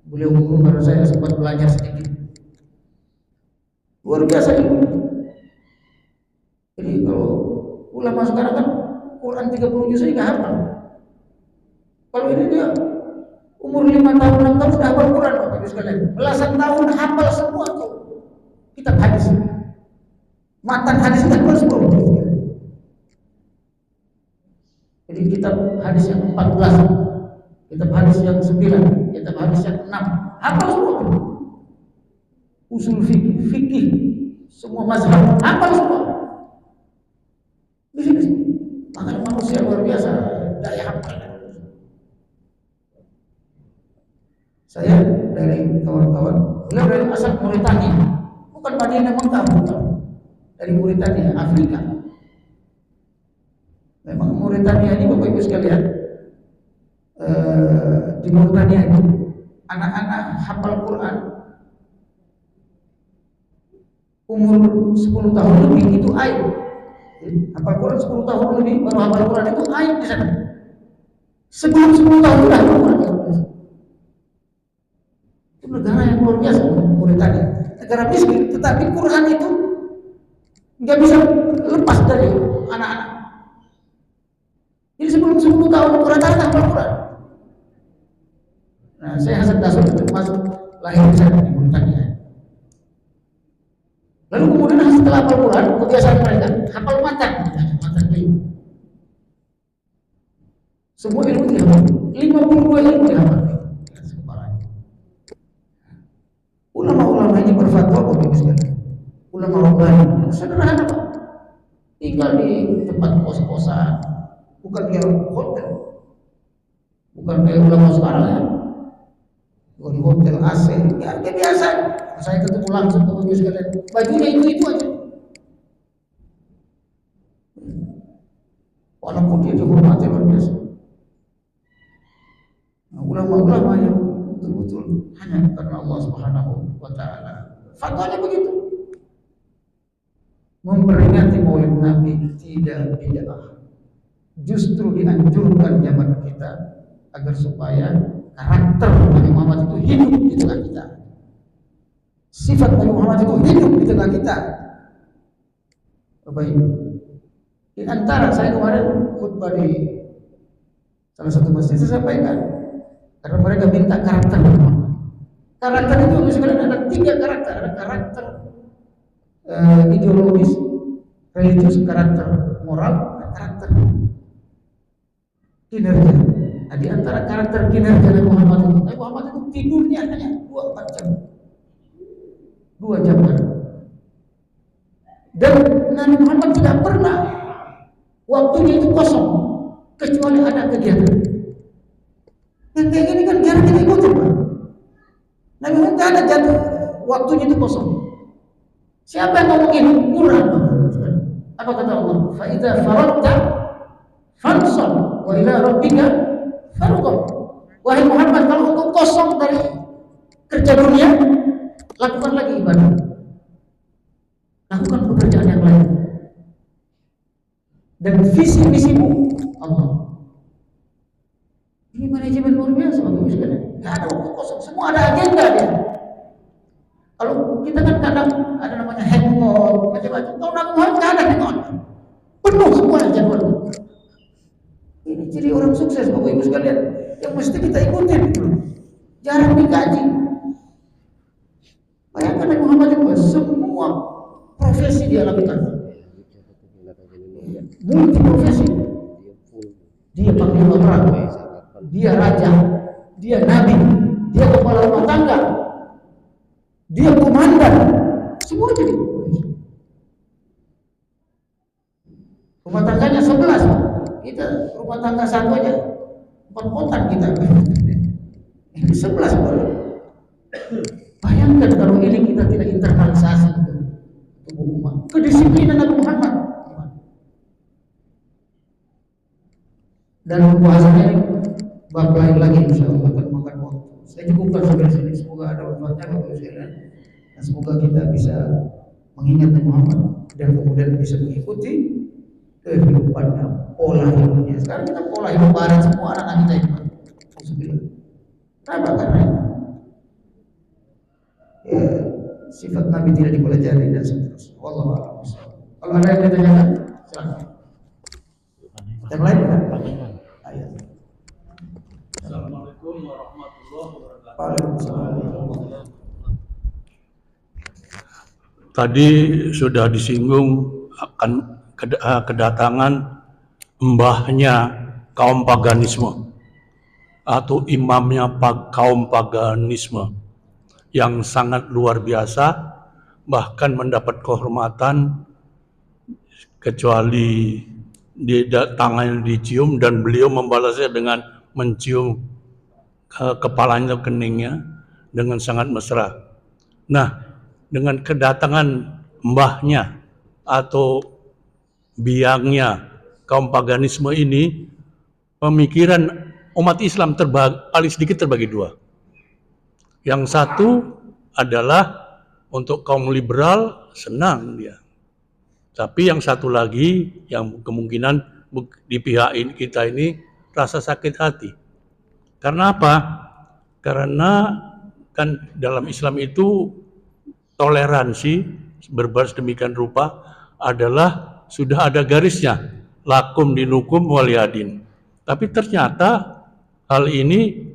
beliau guru karena saya sempat belajar sedikit. Luar biasa ilmu. Jadi kalau ulama sekarang kan Quran 30 juz nggak hafal. Kalau ini dia umur 5 tahun 6 tahun sudah hafal Quran Bapak sekalian. Belasan tahun hafal semua tuh kitab hadis. Matan hadis hafal semua. Jadi kitab hadis yang 14, kitab hadis yang 9, kitab hadis yang 6, hafal semua. Usul fikih, semua mazhab, hafal semua. Di sini, makanya manusia luar biasa daya hafal. Saya dari kawan-kawan, beliau dari asal Mauritania, bukan Madinah Mekah, bukan. Dari Mauritania, Afrika. Memang Mauritania ini Bapak Ibu sekalian, di Mauritania itu anak-anak hafal Quran umur 10 tahun lebih itu aib. Hafal Quran 10 tahun lebih baru hafal Quran itu aib di sana. Sebelum 10 tahun sudah hafal Quran. Itu negara yang luar biasa Mauritania. Negara miskin, tetapi Quran itu nggak bisa lepas dari anak-anak. Jadi sebelum 10 tahun rata-rata hafal Quran. Nah, saya Hasan Dadu termasuk lahir di sana di Mauritania. Lalu kemudian setelah hafal Quran, kebiasaan mereka hafal matan ilmu. Semua ilmu dihafal, 52 ilmu dihafal. Ulama-ulama ini berfatwa Bapak sekalian. Ulama rabbani, sederhana Pak. Tinggal di tempat kos-kosan, bukan di hotel, bukan kayak ulama sekarang ya, bukan di hotel AC, ya dia biasa. Saya ketemu langsung Bapak sekalian, bajunya itu aja. Walaupun dia dihormati luar biasa. Nah, ulama-ulama yang betul-betul hanya karena Allah Subhanahu wa Ta'ala, fatwanya begitu. Memperingati Maulid Nabi tidak bid'ah. Justru dianjurkan zaman kita agar supaya karakter Nabi Muhammad itu hidup di tengah kita. Sifat Nabi Muhammad itu hidup di tengah kita. Bapak Ibu, di antara saya kemarin khutbah di salah satu masjid, saya sampaikan karena mereka minta karakter Nabi Muhammad. Karakter itu sebenarnya ada 3 karakter. Ada karakter ideologis, religius, karakter moral, dan karakter kinerja. Nah, di antara karakter kinerja Nabi Muhammad itu tidurnya hanya 24 jam. 2 jam kan. Dan Nabi Muhammad tidak pernah waktunya itu kosong kecuali ada kegiatan. Yang kayak gini kan biar kita ikutin, Pak. Nabi Muhammad tidak ada jatuh waktunya itu kosong. Siapa yang ngomongin Quran? Apa kata Allah? Fa idza faradta fansab wa ila rabbika farghab. Wahai Muhammad, kalau engkau kosong dari kerja dunia, lakukan lagi ibadah. Lakukan pekerjaan yang lain. Dan visi-misimu Allah. Ini manajemen luar biasa Bapak Ibu sekalian. Enggak ada waktu kosong, semua ada agenda dia. Kalau kita kan kadang ada namanya hangout, macam-macam. Kalau Nabi Muhammad enggak ada hangout. Penuh semua jadwal. Ini ciri orang sukses Bapak Ibu sekalian yang mesti kita ikutin. Jarang dikaji. Bayangkan Nabi Muhammad itu semua profesi dia lakukan. Multi profesi. Dia panglima perang, dia raja, dia nabi, dia kepala rumah tangga, dia komandan, semua jadi. Rumah tangganya 11, kita rumah tangga satu aja 4 kotak kita. Ini 11 boleh. Bayangkan kalau ini kita tidak internalisasi tubuh umat. Kedisiplinan Nabi Muhammad. Dan pembahasannya bab lain lagi insyaallah akan makan waktu. Saya cukupkan sampai sini. Semoga ada manfaatnya Bapak Ibu sekalian. Dan semoga kita bisa mengingat Nabi Muhammad dan kemudian bisa mengikuti kehidupannya, pola hidupnya. Sekarang kita pola hidup barat semua anak-anak kita itu. Kenapa? Karena ya, sifat Nabi tidak dipelajari dan seterusnya. Wallahu a'lam. Kalau ada yang ditanyakan, silakan. Yang lain kan? Ayat. Assalamualaikum warahmatullahi wabarakatuh. Waalaikumsalam. Tadi sudah disinggung akan kedatangan mbahnya kaum paganisme atau imamnya kaum paganisme yang sangat luar biasa, bahkan mendapat kehormatan kecuali tangannya dicium dan beliau membalasnya dengan mencium kepalanya, keningnya dengan sangat mesra. Nah, dengan kedatangan mbahnya atau biangnya kaum paganisme ini, pemikiran umat Islam paling sedikit terbagi 2. Yang satu adalah untuk kaum liberal, senang dia. Tapi yang satu lagi yang kemungkinan di pihak kita ini rasa sakit hati. Karena apa? Karena kan dalam Islam itu toleransi berbaris demikian rupa adalah sudah ada garisnya, lakum dinukum waliyadin. Tapi ternyata hal ini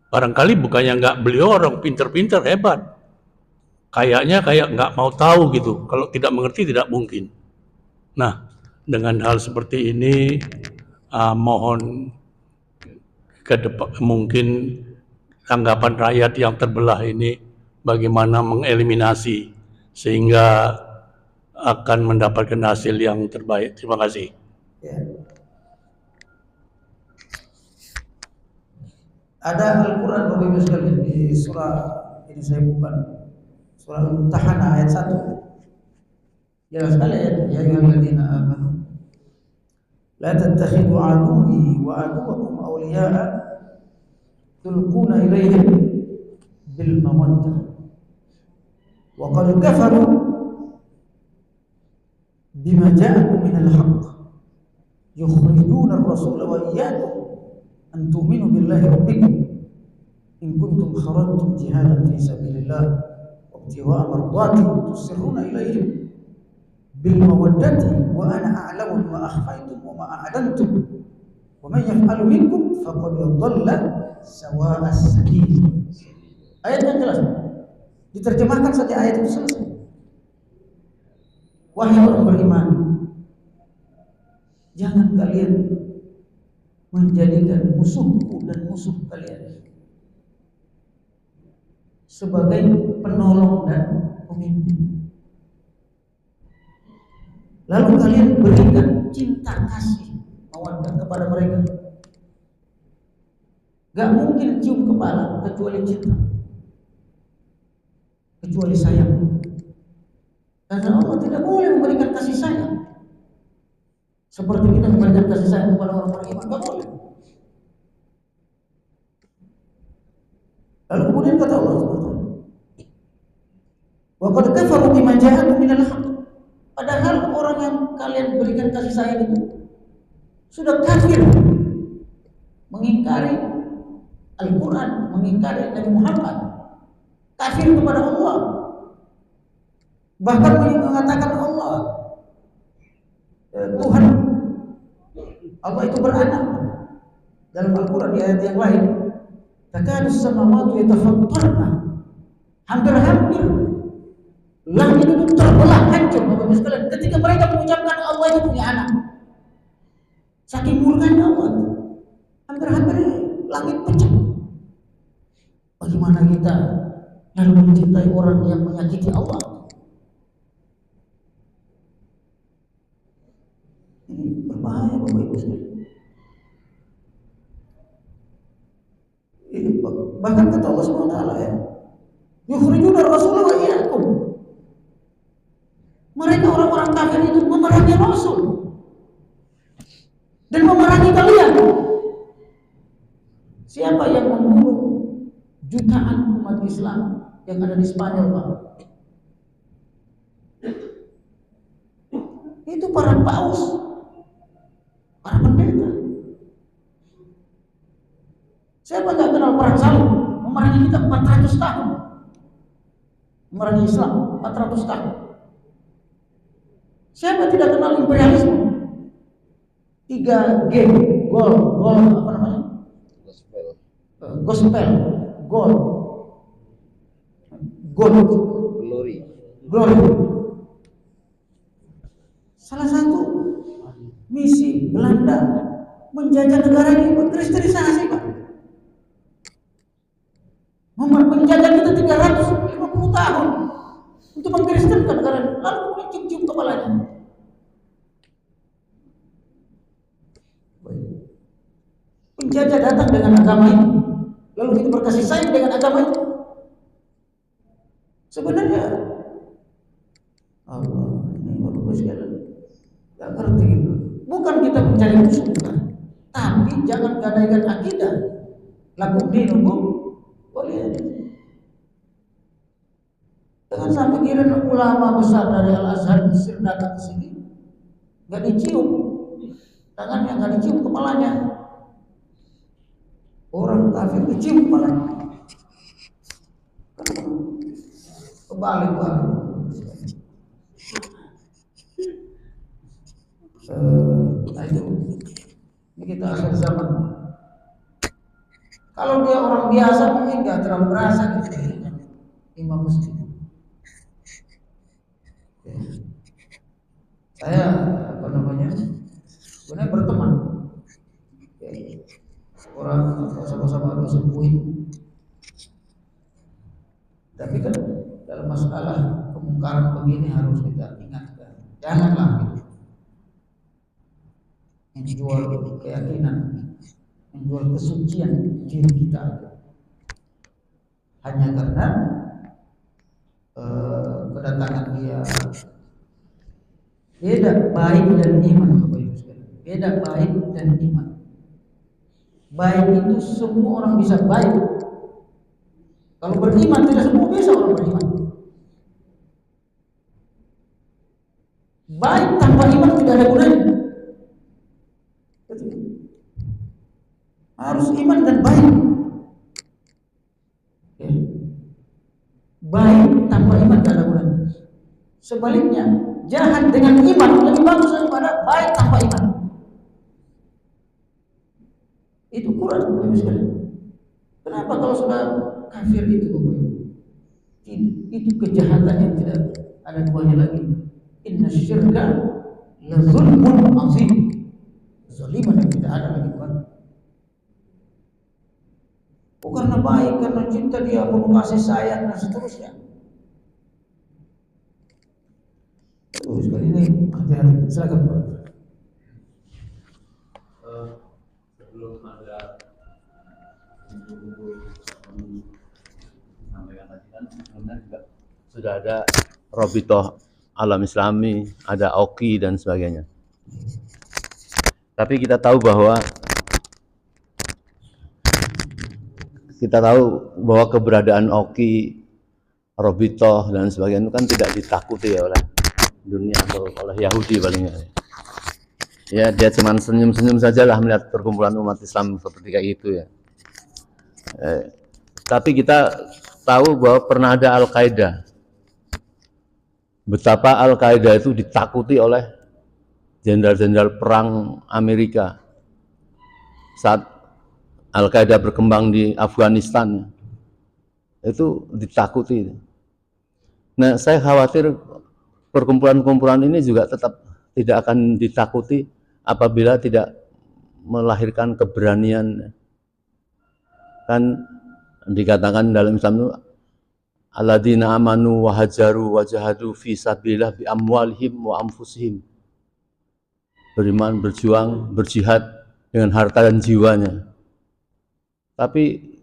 barangkali bukannya nggak, beliau orang pinter-pinter hebat. Kayaknya kayak nggak mau tahu gitu. Kalau tidak mengerti tidak mungkin. Nah, dengan hal seperti ini mohon ke depan mungkin tanggapan rakyat yang terbelah ini bagaimana mengeliminasi sehingga akan mendapatkan hasil yang terbaik. Terima kasih. Ya. Ada Al-Quran Bapak Ibu sekalian di surah ini, saya bukan surah Al-Mumtahanah ayat 1. Jelas sekali ayat, ya ayyuhalladzina amanu la tattakhidhu aduwwi wa aduwwakum awliya'a tulquna ilaihim bil mawaddah wa qad kafaru bima ja'akum minal haqq yukhrijuna ar-rasula wa iyyakum an tu'minu billahi rabbikum in kuntum kharajtum jihadan fi sabilillah wa ibtigha'a mardati tusirruna ilaihim bil mawaddati wa ana a'lamu bima akhfaytum wa ma a'lantum wa man yaf'alu minkum faqad dhalla sawa'as sabil. Ayat yang jelas diterjemahkan saja ayat itu selesai. Wahai orang beriman, jangan kalian menjadikan musuhku dan musuh kalian sebagai penolong dan pemimpin. Lalu kalian berikan cinta kasih mawaddah kepada mereka. Gak mungkin cium kepala kecuali cinta, kecuali sayang. Karena Allah tidak boleh memberikan kasih sayang seperti kita memberikan kasih sayang kepada orang beriman, gak boleh. Lalu kemudian kata Allah SWT, wa qad kafaru bima ja'akum minal haqq. Padahal orang yang kalian berikan kasih sayang itu sudah kafir, mengingkari Al-Quran, mengingkari Nabi Muhammad, kafir kepada Allah, bahkan mengatakan Allah Tuhan, Allah itu beranak. Dalam Al-Quran di ayat yang lain, takadus samawati yatafattarna, hampir-hampir langit itu terbelah hancur Bapak-Ibu sekalian ketika mereka mengucapkan Allah itu punya anak. Saking murkanya Allah, hampir-hampir langit pecah. Bagaimana kita lalu mencintai orang yang menyakiti Allah? Ini berbahaya Bapak-Ibu sekalian. Bahkan kata Allah SWT ya, yukhrijuna Rasulullah wa iyyakum. Mereka orang-orang kafir itu memerangi Rasul dan memerangi kalian. Siapa yang membunuh jutaan umat Islam yang ada di Spanyol, Pak? Itu para paus, para pendeta. Siapa nggak kenal perang salib? Memerangi kita 400 tahun. Memerangi Islam 400 tahun. Siapa tidak kenal imperialisme? 3G, gol apa namanya? Gospel, gol, glory. Salah satu misi Belanda menjajah negara ini kristenisasi, Pak. Menjajah kita 350 tahun untuk mengkristenkan negara ini, lalu kemudian cium-cium kepalanya. Penjajah datang dengan agama ini, lalu kita berkasih sayang dengan agama itu. Sebenarnya Allah ini Bapak-Ibu sekalian nggak ngerti gitu. Bukan kita mencari musuh, bukan. Tapi jangan gadaikan akidah. Lakum dinukum waliyadin. Jangan sampai kira ulama besar dari Al-Azhar Mesir datang ke sini nggak dicium tangannya, nggak dicium kepalanya. Orang kafir dicium kepalanya. Kebalik. Ini kita akhir zaman. Kalau dia orang biasa mungkin nggak terlalu berasa gitu, imam masjid. Saya sebenarnya berteman orang sama-sama dosen UIN. Tapi kan dalam masalah kemungkaran begini harus kita ingatkan, janganlah gitu menjual keyakinan, menjual kesucian diri kita hanya karena kedatangan dia. Beda baik dan iman, Bapak Ibu sekalian. Beda baik dan iman. Baik itu semua orang bisa baik. Kalau beriman tidak semua bisa orang beriman. Baik tanpa iman tidak ada gunanya. Harus harus iman dan baik. Ya. Baik tanpa iman tidak ada gunanya. Sebaliknya, jahat dengan iman lebih bagus daripada baik tanpa iman. Itu Quran, Bapak sekalian. Kenapa kalau sudah kafir itu, Bapak? Itu kejahatan yang tidak ada duanya lagi. Inna syirka la zulmun azim. Zaliman yang tidak ada lagi, Tuhan. Bukan karena baik, karena cinta dia, penuh kasih sayang dan seterusnya. Sekali ini hati-hati. Silakan, Pak. Sebelum ada sampaikan tadi kan sebelumnya juga sudah ada Robitoh Alam Islami, ada Oki dan sebagainya. Tapi kita tahu bahwa keberadaan Oki, Robitoh dan sebagainya itu kan tidak ditakuti oleh dunia atau oleh Yahudi palingnya. Ya, dia cuma senyum-senyum sajalah melihat perkumpulan umat Islam seperti kayak gitu ya. Tapi kita tahu bahwa pernah ada Al-Qaeda. Betapa Al-Qaeda itu ditakuti oleh jenderal-jenderal perang Amerika saat Al-Qaeda berkembang di Afghanistan. Itu ditakuti. Nah, saya khawatir perkumpulan-kumpulan ini juga tetap tidak akan ditakuti apabila tidak melahirkan keberanian. Kan dikatakan dalam Islam itu alladzina amanu wa hajaru wa jahadu fi sabilillah bi amwalihim wa anfusihim. Beriman, berjuang, berjihad dengan harta dan jiwanya. Tapi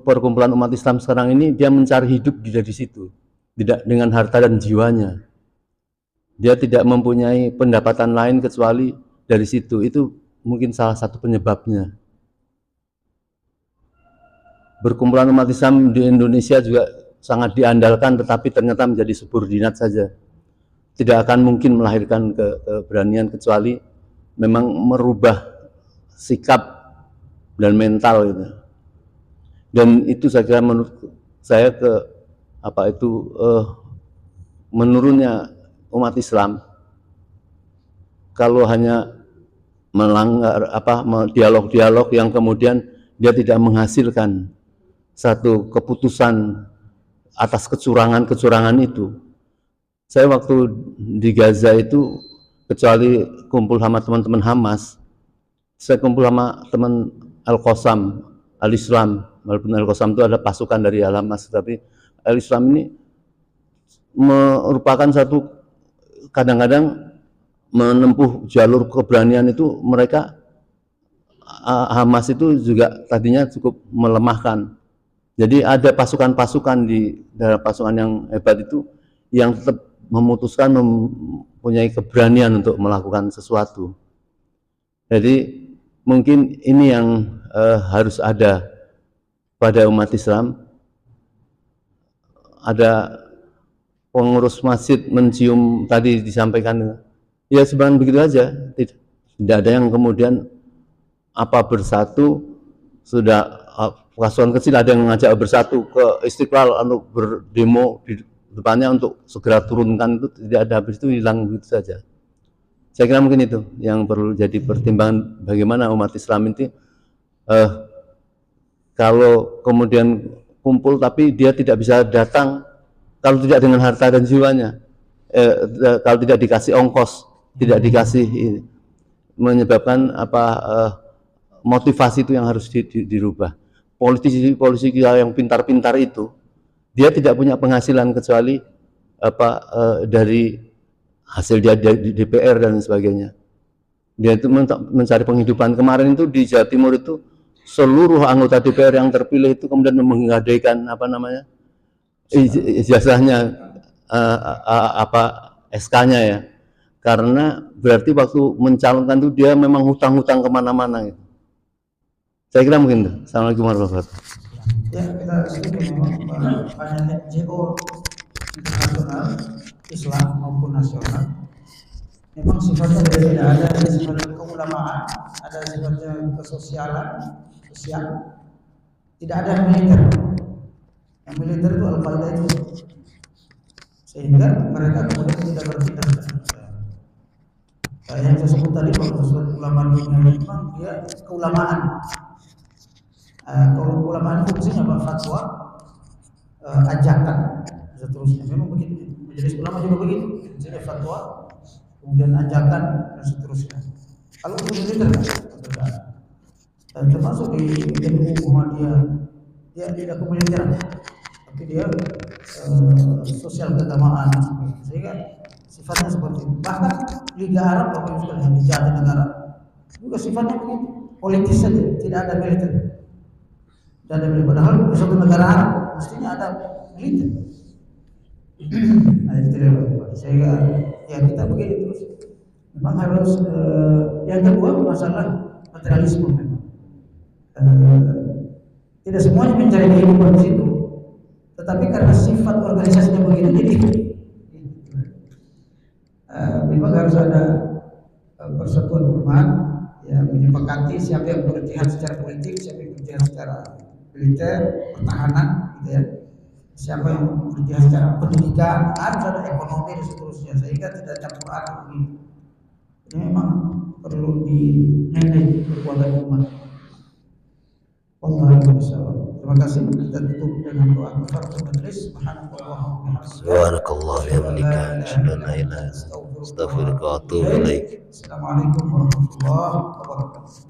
perkumpulan umat Islam sekarang ini dia mencari hidup dari situ, tidak dengan harta dan jiwanya. Dia tidak mempunyai pendapatan lain kecuali dari situ. Itu mungkin salah satu penyebabnya. Berkumpulan umat Islam di Indonesia juga sangat diandalkan, tetapi ternyata menjadi subordinat saja. Tidak akan mungkin melahirkan keberanian kecuali memang merubah sikap dan mental gitu. Dan itu saya kira menurut saya menurunnya umat Islam kalau hanya melanggar dialog-dialog yang kemudian dia tidak menghasilkan satu keputusan atas kecurangan itu. Saya waktu di Gaza itu, kecuali kumpul sama teman-teman Hamas, saya kumpul sama teman Al-Qassam, Al-Islam. Walaupun Al-Qassam itu ada pasukan dari Al-Hamas, tapi Al-Islam ini merupakan satu kadang-kadang menempuh jalur keberanian itu. Mereka Hamas itu juga tadinya cukup melemahkan. Jadi ada pasukan-pasukan di dalam pasukan yang hebat itu yang tetap memutuskan mempunyai keberanian untuk melakukan sesuatu. Jadi mungkin ini yang harus ada pada umat Islam. Ada pengurus masjid mencium tadi disampaikan, ya sebenarnya begitu aja. Tidak ada yang kemudian apa bersatu sudah pasukan kecil ada yang mengajak bersatu ke Istiqlal untuk berdemo di depannya untuk segera turunkan, itu tidak ada, habis itu hilang begitu saja. Saya kira mungkin itu yang perlu jadi pertimbangan bagaimana umat Islam ini kalau kemudian kumpul tapi dia tidak bisa datang kalau tidak dengan harta dan jiwanya, kalau tidak dikasih ongkos, tidak dikasih menyebabkan motivasi itu yang harus dirubah. Politisi yang pintar-pintar itu dia tidak punya penghasilan kecuali dari hasil dia di DPR dan sebagainya. Dia itu mencari penghidupan. Kemarin itu di Jawa Timur itu seluruh anggota DPR yang terpilih itu kemudian menggadaikan ijazahnya, SK-nya ya. Karena berarti waktu mencalonkan itu dia memang hutang-hutang kemana-mana gitu. Saya kira mungkin itu. Assalamualaikum warahmatullahi wabarakatuh. Ya, kita setuju memang banyak NGO internasional Islam maupun nasional memang sifatnya tidak ada sifatnya keulamaan, ada sifatnya kesosialan, sosial, tidak ada yang militer. Yang militer itu Al-Qaeda itu, sehingga mereka kemudian tidak bertindak. Kayak yang saya sebut tadi, kalau sesuatu ulama dunia memang dia keulamaan. Kalau keulamaan fungsinya apa? Fatwa, ajakan, seterusnya. Memang begitu. Majelis ulama juga begitu. Fungsinya fatwa, kemudian ajakan dan seterusnya. Kalau untuk militer, termasuk di NU Muhammadiyah, dia tidak kemiliteran, tapi dia sosial keagamaan, sehingga sifatnya seperti itu. Bahkan Liga Arab, Bapak Ibu sekalian, di Jatinegara juga sifatnya begitu, politis saja, tidak ada militer. Tidak ada militer. Padahal di suatu negara Arab mestinya ada militer. Nah, itu tidak apa. Sehingga ya kita begini terus. Memang harus yang kedua masalah materialisme memang. Tidak semuanya mencari kehidupan di situ, tetapi karena sifat organisasinya begitu, jadi memang harus ada persatuan umat yang menyepakati siapa yang berjihad secara politik, siapa yang berjihad secara militer, pertahanan, gitu ya. Siapa yang berjihad secara pendidikan, harus ada ekonomi dan seterusnya, sehingga tidak campur aduk. Ini memang perlu di-manage kekuatan umat. Wallahu a'lam. Terima kasih. Kita tutup dengan doa kafaratul majlis. Subhanallah wa bihamdika, asyhadu an la ilaha illa anta, astaghfiruka wa atubu ilaik. Assalamualaikum warahmatullahi wabarakatuh.